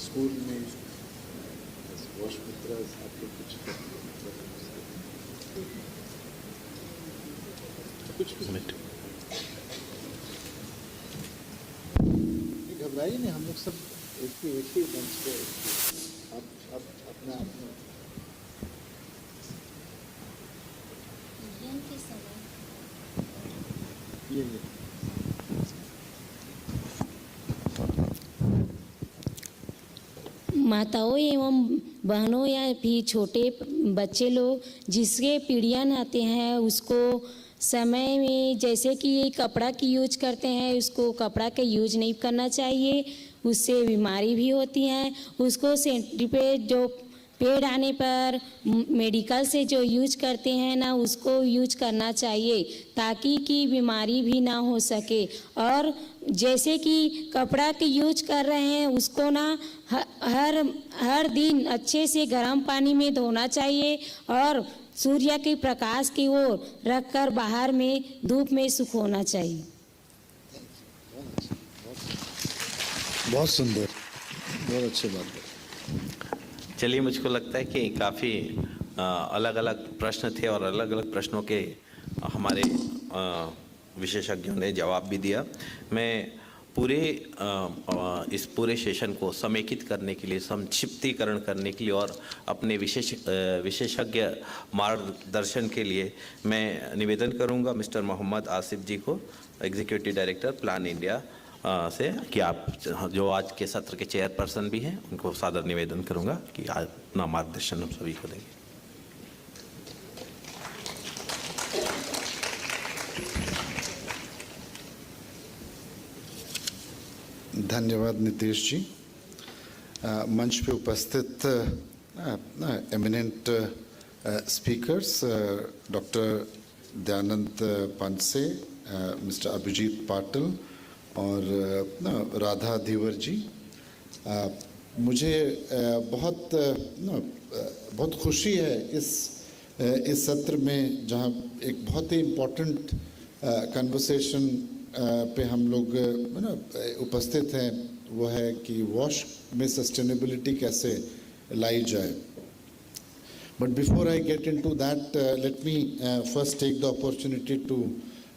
स्कूल में वॉश मित्रास आप लोग कुछ घबराइए नहीं, हम लोग सब एक ही मंच पे आप अपना ये माताओं एवं बहनों या फिर छोटे बच्चे लोग जिसके पीड़ियन आते हैं उसको समय में जैसे कि ये कपड़ा की यूज करते हैं उसको कपड़ा का यूज नहीं करना चाहिए, उससे बीमारी भी होती हैं। उसको सेंटीपेड जो पेड़ आने पर मेडिकल से जो यूज करते हैं ना उसको यूज करना चाहिए ताकि कि बीमारी भी ना हो सके। और जैसे कि कपड़ा के यूज कर रहे हैं उसको ना हर दिन अच्छे से गर्म पानी में धोना चाहिए और सूर्य के प्रकाश की ओर रखकर बाहर में धूप में सुखाना चाहिए। बहुत सुंदर, बहुत अच्छी बात है। चलिए, मुझको लगता है कि काफ़ी अलग अलग प्रश्न थे और अलग अलग प्रश्नों के हमारे विशेषज्ञों ने जवाब भी दिया। मैं इस पूरे सेशन को समेकित करने के लिए, संक्षिप्तीकरण करने के लिए और अपने विशेषज्ञ मार्गदर्शन के लिए मैं निवेदन करूंगा मिस्टर मोहम्मद आसिफ जी को, एग्जीक्यूटिव डायरेक्टर प्लान इंडिया से, कि आप जो आज के सत्र के चेयरपर्सन भी हैं उनको सादर निवेदन करूंगा कि आज अपना मार्गदर्शन हम सभी को देंगे। धन्यवाद नीतीश जी। मंच पे उपस्थित eminent speakers doctor Dayanand Panse, mister Abhijit Patil और राधा धीवर जी, मुझे बहुत खुशी है इस सत्र में जहां एक बहुत ही इम्पोर्टेंट कन्वर्सेशन पे हम लोग उपस्थित हैं, वो है कि वॉश में सस्टेनेबिलिटी कैसे लाई जाए। But before I get into that, let me first take the opportunity to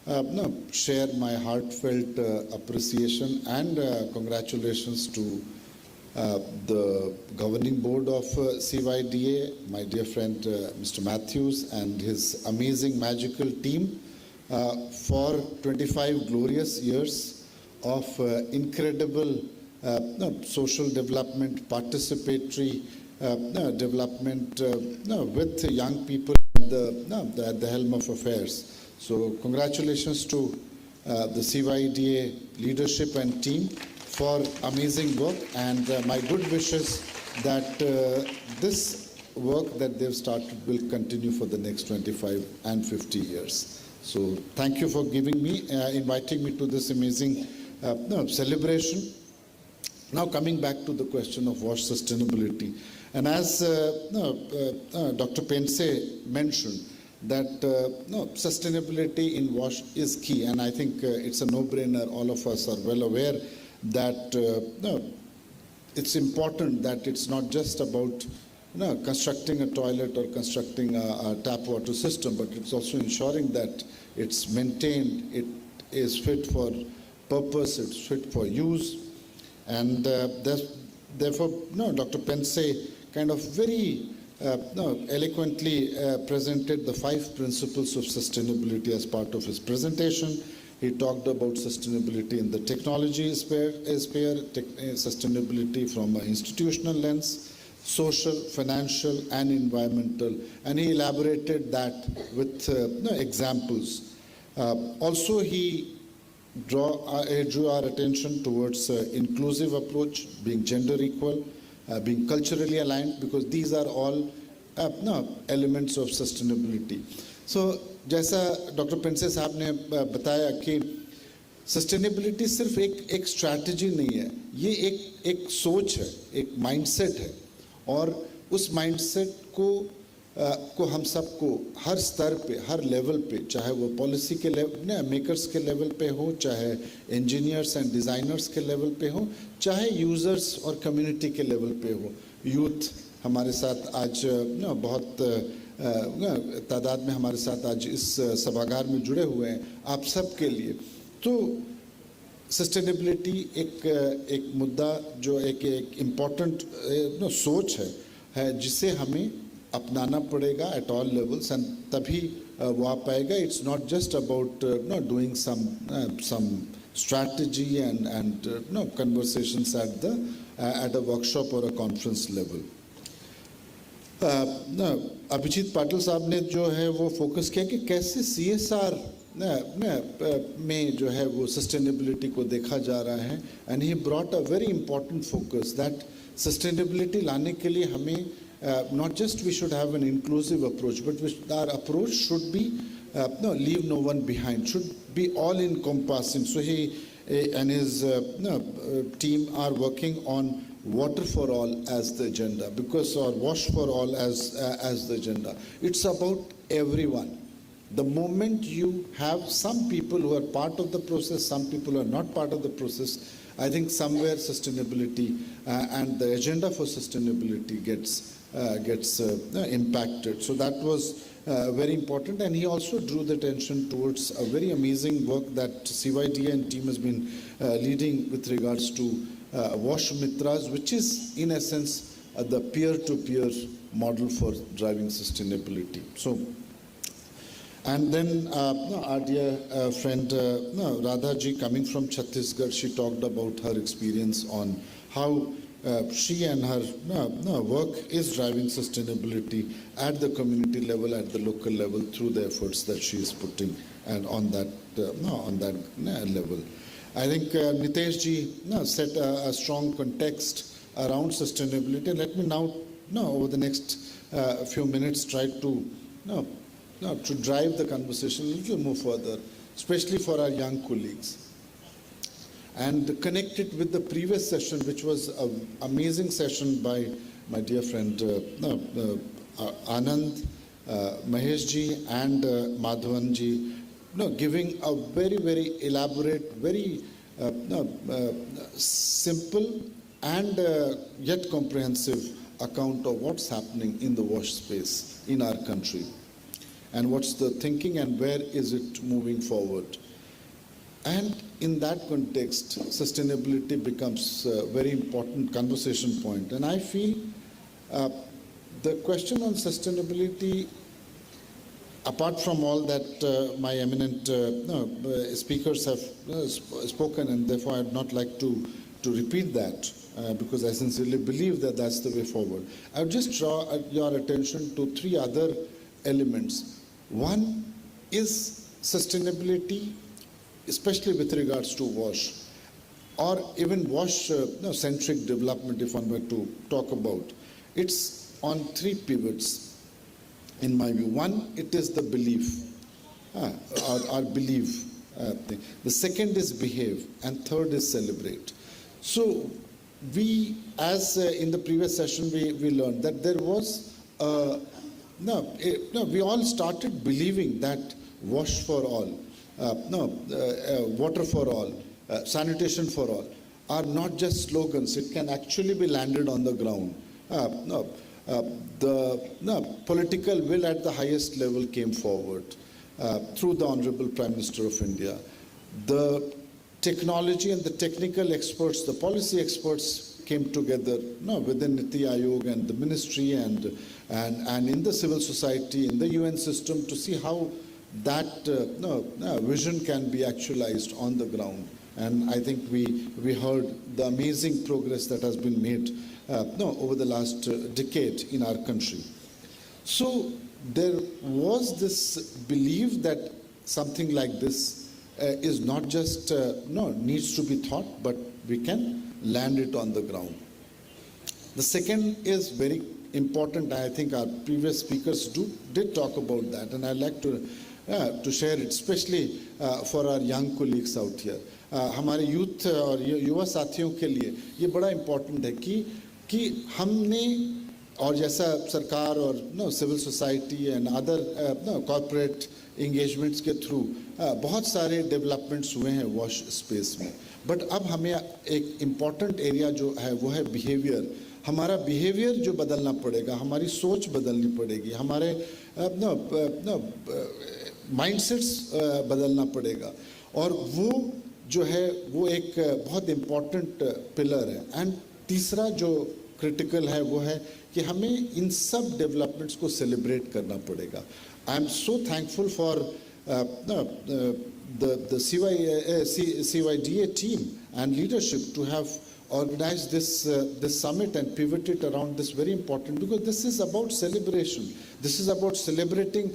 share my heartfelt appreciation and congratulations to the governing board of CYDA, my dear friend Mr. Matthews and his amazing magical team for 25 glorious years of incredible social development, participatory development with young people at the helm of affairs. So congratulations to the CYDA leadership and team for amazing work, and my good wishes that this work that they've started will continue for the next 25 and 50 years. So thank you for giving me, inviting me to this amazing celebration. Now coming back to the question of WASH sustainability, and as Dr. Pense mentioned, that sustainability in WASH is key, and I think it's a no-brainer. All of us are well aware that it's important that it's not just about constructing a toilet or constructing a tap water system, but it's also ensuring that it's maintained, it is fit for purpose, it's fit for use, and therefore, Dr. Pense kind of very eloquently presented the 5 principles of sustainability as part of his presentation. He talked about sustainability in the technology sphere, sustainability from an institutional lens, social, financial, and environmental, and he elaborated that with examples. Also, he drew our attention towards inclusive approach, being gender equal, being culturally aligned, because these are all elements of sustainability. So, जैसा doctor Pendse साहब ने बताया कि sustainability सिर्फ एक strategy नहीं है, ये एक सोच है, एक माइंडसेट है, और उस माइंडसेट को को हम सबको हर स्तर पे, हर लेवल पे, चाहे वो पॉलिसी के लेवल मेकर्स के लेवल पे हो, चाहे इंजीनियर्स एंड डिज़ाइनर्स के लेवल पे हो, चाहे यूज़र्स और कम्युनिटी के लेवल पे हो। यूथ हमारे साथ आज बहुत तादाद में हमारे साथ आज इस सभागार में जुड़े हुए हैं, आप सब के लिए। तो सस्टेनेबिलिटी एक मुद्दा जो एक इम्पॉर्टेंट सोच है जिसे हमें अपनाना पड़ेगा एट ऑल लेवल्स, एंड तभी वो आ पाएगा। It's not just about doing some strategy and conversations at a workshop or a conference level. Abhijeet Patil साहब ने जो है वो फोकस किया कि कैसे CSR में जो है वो सस्टेनेबिलिटी को देखा जा रहा है, and he brought a very important focus that sustainability लाने के लिए हमें not just we should have an inclusive approach, but our approach should be leave no one behind, should be all encompassing. So he and his team are working on water for all as the agenda, because or wash for all as the agenda. It's about everyone. The moment you have some people who are part of the process, some people who are not part of the process, I think somewhere sustainability and the agenda for sustainability gets impacted. So that was very important, and he also drew the attention towards a very amazing work that CYDA and team has been leading with regards to Wash Mitras, which is in essence the peer-to-peer model for driving sustainability. So, and then our dear friend Radha ji, coming from Chhattisgarh, she talked about her experience on how she and her work is driving sustainability at the community level, at the local level, through the efforts that she is putting and on that level. I think Nitesh ji set a strong context around sustainability. Let me now over the next few minutes try to drive the conversation a little more further, especially for our young colleagues, and connect it with the previous session, which was an amazing session by my dear friend Anand, Mahesh ji and Madhavan ji, giving a very, very elaborate, very simple and yet comprehensive account of what's happening in the wash space in our country, and what's the thinking and where is it moving forward. And in that context, sustainability becomes a very important conversation point. And I feel the question on sustainability, apart from all that my eminent speakers have spoken, and therefore I'd not like to repeat that because I sincerely believe that that's the way forward. I would just draw your attention to three other elements. One is sustainability, especially with regards to wash, or even wash-centric development, if one were to talk about. It's on three pivots, in my view. One, it is the belief, our belief thing. The second is behave, and third is celebrate. So we, as in the previous session, we learned that there was we all started believing that wash for all, water for all, sanitation for all are not just slogans. It can actually be landed on the ground. The political will at the highest level came forward through the Honorable Prime Minister of India. The technology and the technical experts, the policy experts came together within Niti Aayog and the ministry and in the civil society, in the UN system, to see how that vision can be actualized on the ground. And I think we heard the amazing progress that has been made over the last decade in our country. So there was this belief that something like this is not just needs to be thought, but we can land it on the ground. The second is very important. I think our previous speakers did talk about that, and I'd like to share it, especially for our young colleagues out here. हमारे youth और युवा साथियों के लिए ये बड़ा important है कि हमने और जैसा सरकार और civil society and other corporate engagements के थ्रू बहुत सारे डेवलपमेंट्स हुए हैं वॉश स्पेस में, बट अब हमें एक इम्पॉर्टेंट एरिया जो है वो है बिहेवियर। हमारा बिहेवियर जो बदलना पड़ेगा, हमारी सोच बदलनी पड़ेगी, हमारे माइंडसेट्स बदलना पड़ेगा, और वो जो है वो एक बहुत इम्पॉर्टेंट पिलर है। एंड तीसरा जो क्रिटिकल है वो है कि हमें इन सब डेवलपमेंट्स को सेलिब्रेट करना पड़ेगा। I am so thankful for the CYDA team and leadership to have organized this summit and pivot it around this very important, because this is about celebration. This is about celebrating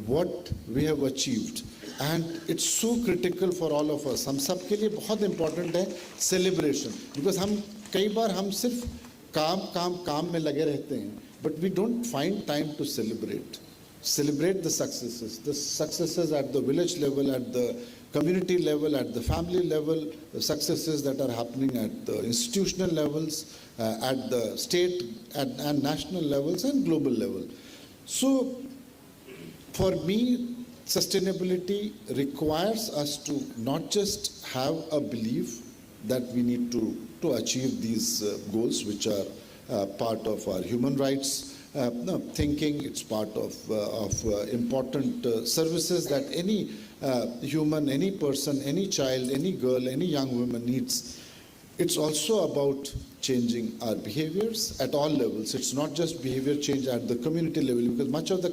what we have achieved, and it's so critical for all of us. हम सब के लिए बहुत important है celebration, because हम कई बार हम सिर्फ काम में लगे रहते हैं, but we don't find time to celebrate the successes at the village level, at the community level, at the family level, the successes that are happening at the institutional levels, at the state and national levels and global level. So for me, sustainability requires us to not just have a belief that we need to achieve these goals, which are part of our human rights thinking. It's part of important services that any human, any person, any child, any girl, any young woman needs. It's also about changing our behaviors at all levels. It's not just behavior change at the community level, because much of the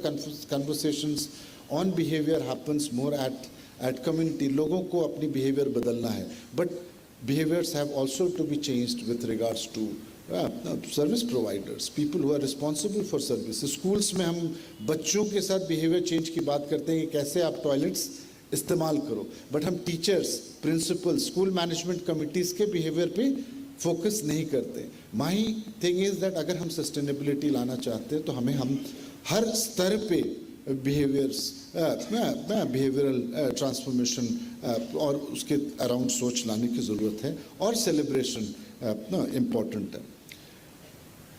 conversations on behavior happens more at community. लोगों को अपनी behavior बदलना है, but behaviors have also to be changed with regards to service providers, people who are responsible for services. Schools में हम बच्चों के साथ behavior change की बात करते हैं कि कैसे आप toilets इस्तेमाल करो, but हम teachers, principals, school management committees के behavior पे focus नहीं करते. My thing is that अगर हम sustainability लाना चाहते हैं तो हमें हम हर स्तर पे behavioral transformation और उसके अराउंड सोच लाने की ज़रूरत है, और सेलिब्रेशन इम्पॉर्टेंट है.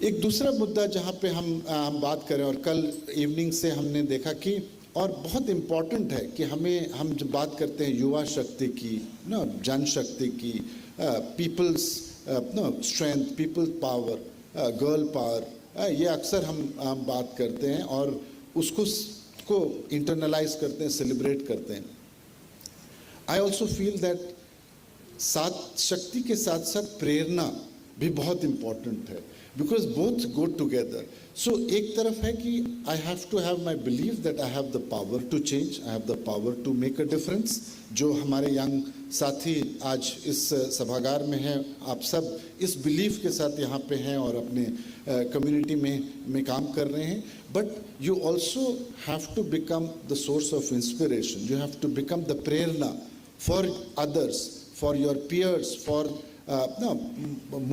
एक दूसरा मुद्दा जहाँ पे हम बात करें, और कल इवनिंग से हमने देखा कि और बहुत इम्पॉर्टेंट है कि हम जब बात करते हैं युवा शक्ति की, जन शक्ति की, people's strength, people power, girl power, ये अक्सर हम बात करते हैं और उसको इंटरनलाइज करते हैं, सेलिब्रेट करते हैं. आई ऑल्सो फील दैट शक्ति के साथ साथ प्रेरणा भी बहुत इम्पॉर्टेंट है, because both go together. So एक तरफ है कि I have to have my believe that I have the power to change, I have the power to make a difference. जो हमारे यंग साथी आज इस सभागार में हैं, आप सब इस बिलीफ के साथ यहाँ पे हैं और अपने कम्युनिटी में काम कर रहे हैं. But you also have to become the source of inspiration. You have to become the प्रेरणा for others, for your peers, for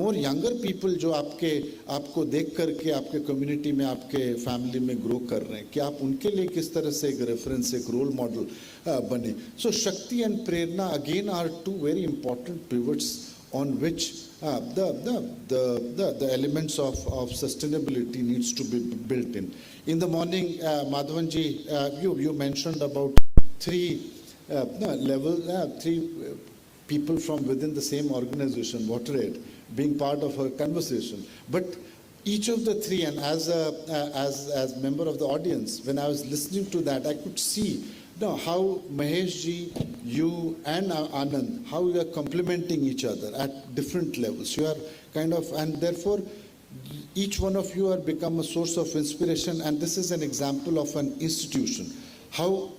more younger people जो आपको देख करके आपके कम्युनिटी में, आपके फैमिली में ग्रो कर रहे हैं, कि आप उनके लिए किस तरह से एक रेफरेंस, एक रोल मॉडल बने. सो शक्ति एंड प्रेरणा again are two very important pivots on which the elements of sustainability needs to be built in. In the morning, Madhavanji, you mentioned about three people from within the same organization, WaterAid, being part of her conversation. But each of the three, and as member of the audience, when I was listening to that, I could see how Mahesh ji, you and Anand, how you are complementing each other at different levels. You are kind of, and therefore each one of you are become a source of inspiration, and this is an example of an institution. How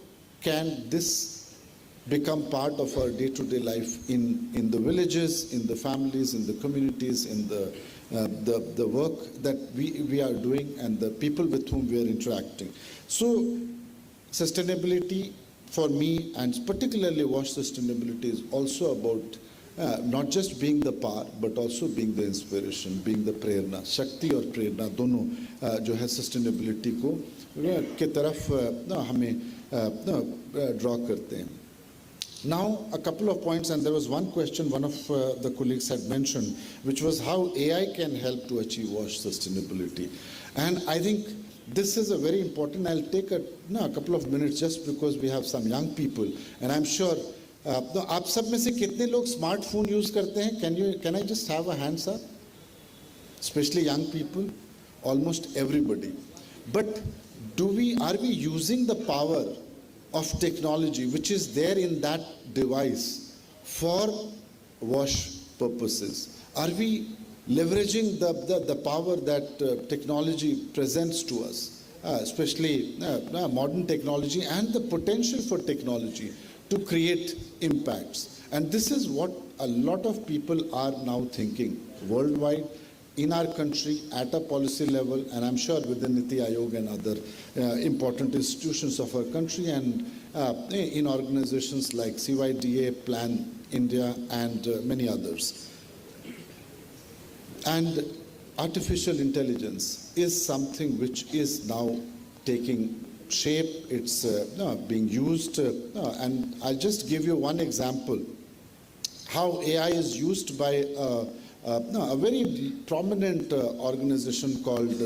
can this become part of our day-to-day life in the villages, in the families, in the communities, in the work that we are doing and the people with whom we are interacting. So sustainability for me, and particularly WASH sustainability, is also about not just being the power but also being the inspiration, being the prerna. Shakti और प्रेरणा दोनों जो है sustainability को के तरफ हमें draw करते हैं. Now, a couple of points, and there was one question one of the colleagues had mentioned, which was how AI can help to achieve WASH sustainability. And I think this is a very important. I'll take a couple of minutes just because we have some young people, and I'm sure. तो आप सब में से कितने लोग smartphone use करते हैं? Can I just have a hands up? Especially young people, almost everybody. But are we using the power of technology which is there in that device for WASH purposes? Are we leveraging the power that technology presents to us, especially modern technology and the potential for technology to create impacts? And this is what a lot of people are now thinking worldwide, in our country, at a policy level, and I'm sure within Niti Aayog and other important institutions of our country, and in organizations like CYDA, Plan India, and many others. And artificial intelligence is something which is now taking shape. It's being used, and I'll just give you one example how AI is used by a very prominent organization called,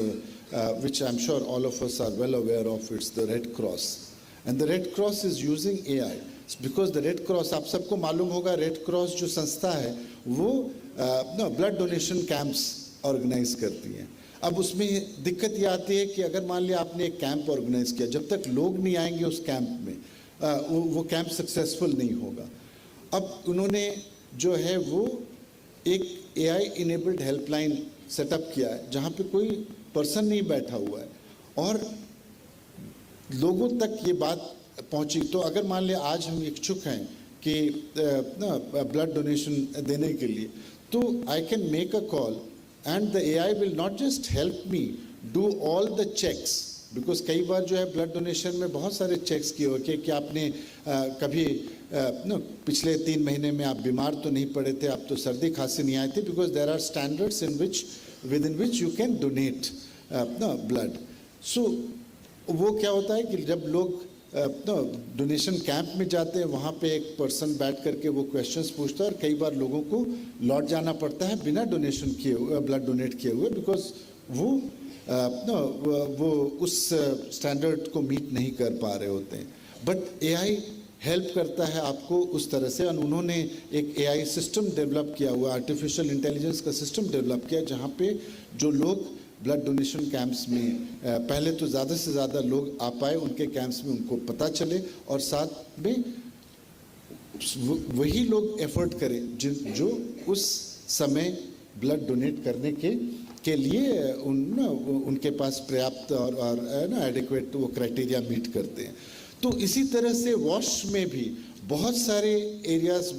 which I'm sure all of us are well aware of. It's the Red Cross, and the Red Cross is using AI because the Red Cross, आप सबको मालूम होगा, Red Cross जो संस्था है वो blood donation camps organize करती है. अब उसमें दिक्कत ये आती है कि अगर मान लिया आपने एक कैंप ऑर्गेनाइज किया, जब तक लोग नहीं आएंगे उस कैंप में वो कैंप सक्सेसफुल नहीं होगा. अब उन्होंने जो है वो एक AI इनेबल्ड हेल्पलाइन सेटअप किया है जहाँ पे कोई पर्सन नहीं बैठा हुआ है और लोगों तक ये बात पहुँची. तो अगर मान लिया आज हम इच्छुक हैं कि ब्लड डोनेशन देने के लिए, तो I can make a call and the AI will not just help me do all the checks, because कई बार जो है ब्लड डोनेशन में बहुत सारे चेक्स किए होते कि आपने कभी पिछले 3 महीने में आप बीमार तो नहीं पड़े थे, आप तो सर्दी खांसी नहीं आए थे, because there are standards within which you can donate blood. So वो क्या होता है कि जब लोग डोनेशन कैंप में जाते हैं, वहाँ पे एक पर्सन बैठ करके वो क्वेश्चंस पूछता है और कई बार लोगों को लौट जाना पड़ता है बिना डोनेशन किए हुए, ब्लड डोनेट किए हुए, बिकॉज वो उस स्टैंडर्ड को मीट नहीं कर पा रहे होते हैं. बट AI हेल्प करता है आपको उस तरह से, और उन्होंने एक AI सिस्टम डेवलप किया हुआ, आर्टिफिशियल इंटेलिजेंस का सिस्टम डेवलप किया जहाँ पे जो लोग ब्लड डोनेशन कैंप्स में पहले तो ज़्यादा से ज़्यादा लोग आ पाए उनके कैंप्स में, उनको पता चले, और साथ में वही लोग एफर्ट करें जो उस समय ब्लड डोनेट करने के लिए उनके पास पर्याप्त और एडिक्वेट वो क्राइटेरिया मीट करते हैं. तो इसी तरह से वॉश में भी बहुत सारे एरियाज़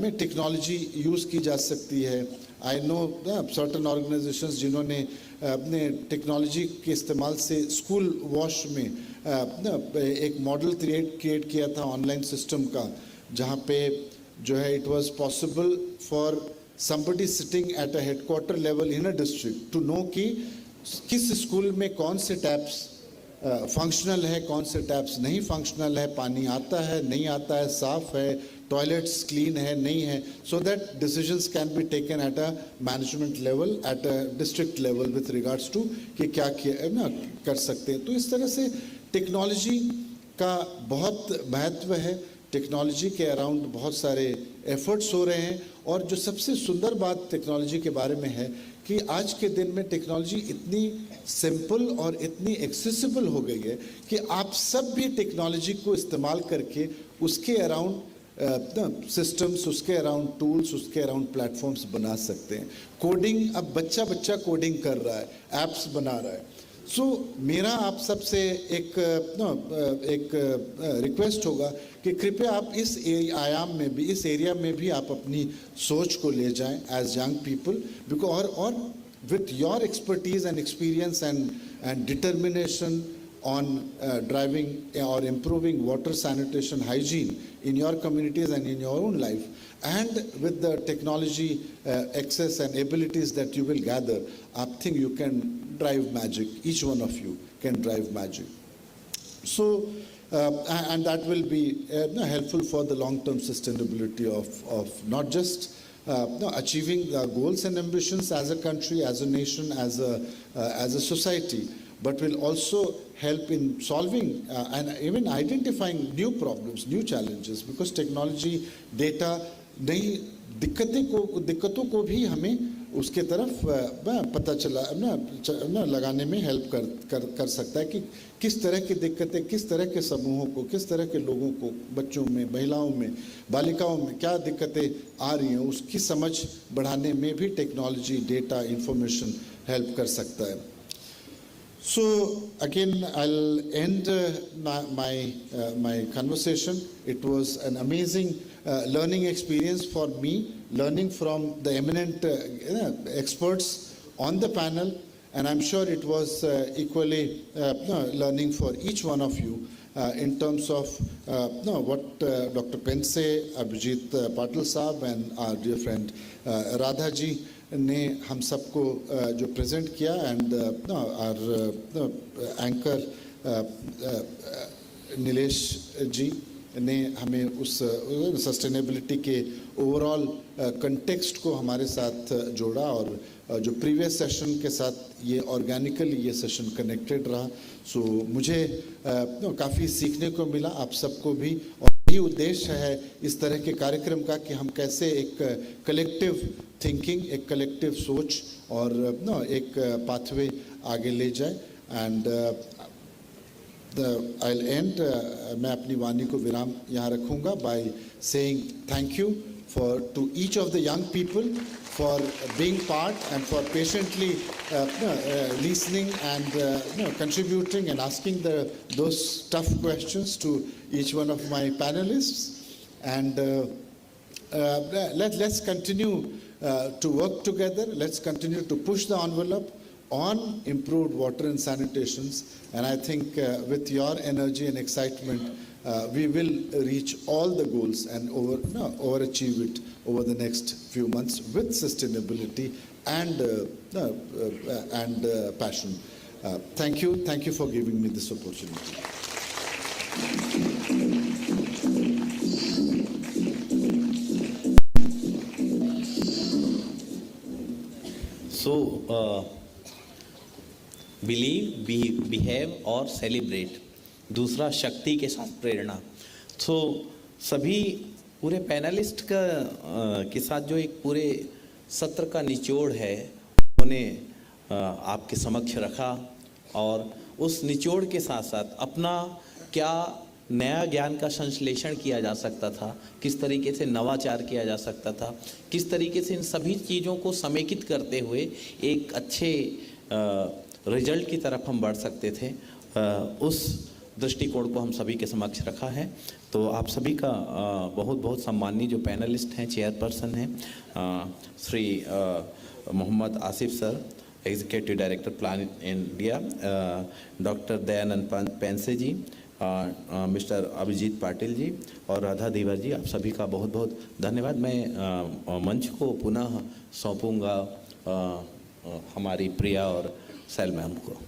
में टेक्नोलॉजी यूज़ की जा सकती है. आई नो सर्टन ऑर्गेनाइजेशंस जिन्होंने अपने टेक्नोलॉजी के इस्तेमाल से स्कूल वॉश में एक मॉडल क्रिएट किया था ऑनलाइन सिस्टम का, जहाँ पे जो है it was possible for somebody sitting at a headquarter level in a district to know कि किस स्कूल में कौन से टैप्स फंक्शनल है, कौन से टैप्स नहीं फंक्शनल है, पानी आता है नहीं आता है, साफ है, टॉयलेट्स क्लीन है नहीं है, so that decisions can be taken at a management level, at a district level with regards to कि क्या कर सकते हैं. तो इस तरह से टेक्नोलॉजी का बहुत महत्व है. टेक्नोलॉजी के अराउंड बहुत सारे एफर्ट्स हो रहे हैं, और जो सबसे सुंदर बात टेक्नोलॉजी के बारे में है कि आज के दिन में टेक्नोलॉजी इतनी सिंपल और इतनी एक्सेसिबल हो गई है कि आप सब भी टेक्नोलॉजी को इस्तेमाल करके उसके अराउंड सिस्टम्स, उसके अराउंड टूल्स, उसके अराउंड प्लेटफॉर्म्स बना सकते हैं. कोडिंग, अब बच्चा कोडिंग कर रहा है, एप्स बना रहा है. सो मेरा आप सबसे एक रिक्वेस्ट होगा कि कृपया आप इस आयाम में भी, इस एरिया में भी आप अपनी सोच को ले जाएं एज यंग पीपल, बिकॉज और with your expertise and experience and determination on driving or improving water sanitation hygiene in your communities and in your own life, and with the technology access and abilities that you will gather, I think you can drive magic. Each one of you can drive magic. So and that will be helpful for the long-term sustainability of not just achieving the goals and ambitions as a country, as a nation, as a society, but will also help in solving and even identifying new problems, new challenges, because technology, data, नई दिक्कतों को भी हमें उसके तरफ पता चला ना लगाने में हेल्प कर सकता है कि किस तरह की दिक्कतें, किस तरह के समूहों को, किस तरह के लोगों को, बच्चों में, महिलाओं में, बालिकाओं में क्या दिक्कतें आ रही हैं, उसकी समझ बढ़ाने में भी टेक्नोलॉजी, डेटा, इंफॉर्मेशन हेल्प कर सकता है. So again, I'll end my conversation. It was an amazing learning experience for me, learning from the eminent experts on the panel, and I'm sure it was equally learning for each one of you in terms of what Dr. Pense, Abhijit Patil Saab, and our dear friend Radha ji ने हम सबको जो present किया, and our anchor Nilesh जी ने हमें उस sustainability के overall context को हमारे साथ जोड़ा, और जो प्रीवियस सेशन के साथ ये ऑर्गेनिकली ये सेशन कनेक्टेड रहा. सो मुझे काफ़ी सीखने को मिला, आप सबको भी. और यही उद्देश्य है इस तरह के कार्यक्रम का कि हम कैसे एक कलेक्टिव थिंकिंग, एक कलेक्टिव सोच और एक पाथवे आगे ले जाए. एंड I'll end, मैं अपनी वाणी को विराम यहाँ रखूँगा by saying thank you to each of the young people for being part and for patiently listening and contributing and asking those tough questions to each one of my panelists. And let's continue to work together. Let's continue to push the envelope on improved water and sanitations. And I think with your energy and excitement, we will reach all the goals and overachieve it over the next few months with sustainability and passion. Thank you for giving me this opportunity. So, believe, behave और celebrate. दूसरा, शक्ति के साथ प्रेरणा. तो सभी पूरे panelist के साथ जो एक पूरे सत्र का निचोड़ है उन्होंने आपके समक्ष रखा, और उस निचोड़ के साथ साथ अपना क्या नया ज्ञान का संश्लेषण किया जा सकता था, किस तरीके से नवाचार किया जा सकता था, किस तरीके से इन सभी चीज़ों को समेकित करते हुए एक अच्छे रिजल्ट की तरफ हम बढ़ सकते थे, उस दृष्टिकोण को हम सभी के समक्ष रखा है. तो आप सभी का बहुत बहुत सम्मानीय जो पैनलिस्ट हैं, चेयरपर्सन हैं, Shri Mohammad Asif sir, executive director Plan India, doctor Dayanand Pense ji, mister Abhijit Patil ji और राधा दीवर जी, आप सभी का बहुत बहुत धन्यवाद. मैं मंच को पुनः सौंपूंगा हमारी प्रिया और सैल मैम को.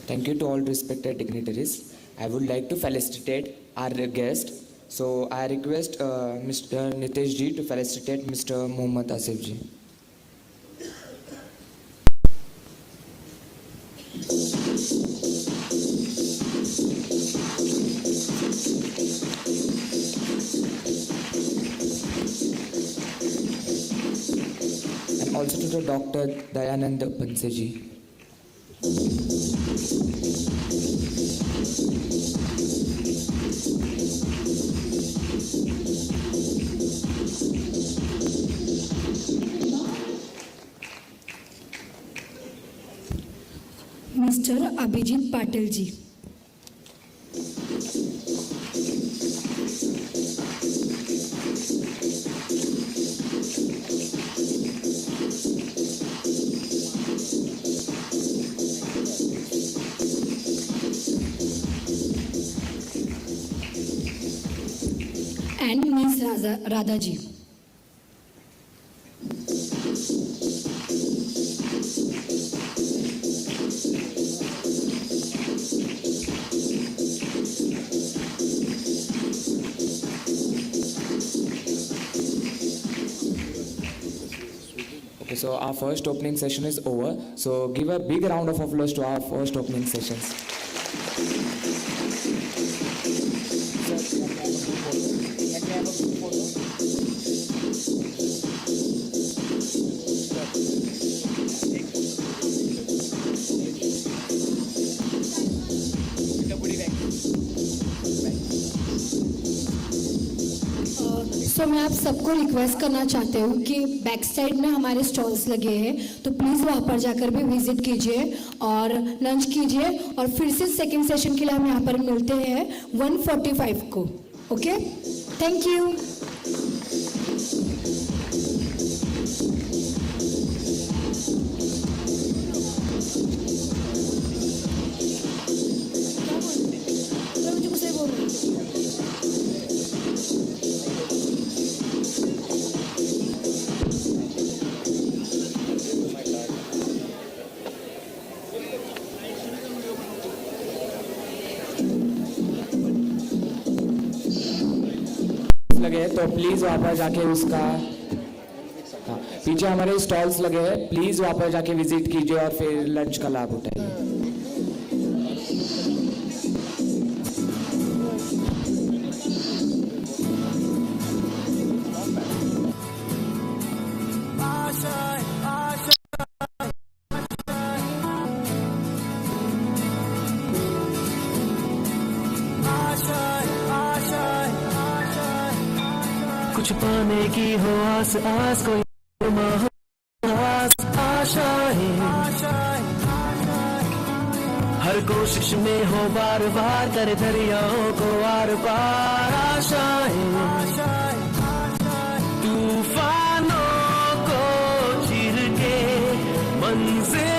Thank you to all respected dignitaries. I would like to felicitate our guest. So I request Mr. Nitesh ji to felicitate Mr. Mohammad Asif ji. And also to the Dr. Dayanand Banse ji. Mr. Abhijit Patil ji. And Ms. Radha ji. So our first opening session is over. So give a big round of applause to our first opening sessions. सो मैं आप सबको request करना चाहती हूँ कि back side में हमारे stalls लगे हैं, तो प्लीज़ वहाँ पर जाकर भी विजिट कीजिए और लंच कीजिए, और फिर से सेकंड सेशन के लिए हम यहाँ पर मिलते हैं 1:45 को. Okay, thank you. लगे हैं तो प्लीज़ वहाँ पर जाके उसका पीछे हमारे स्टॉल्स लगे हैं, प्लीज़ वहाँ पर जाके विजिट कीजिए और फिर लंच का लाभ उठाइए. कुछ पाने की हो आस आस, कोई आस आशाएं, हर कोशिश में हो बार बार, करे दरियाओं को आर पार. आशाएं तूफानों को चीर के मंजिल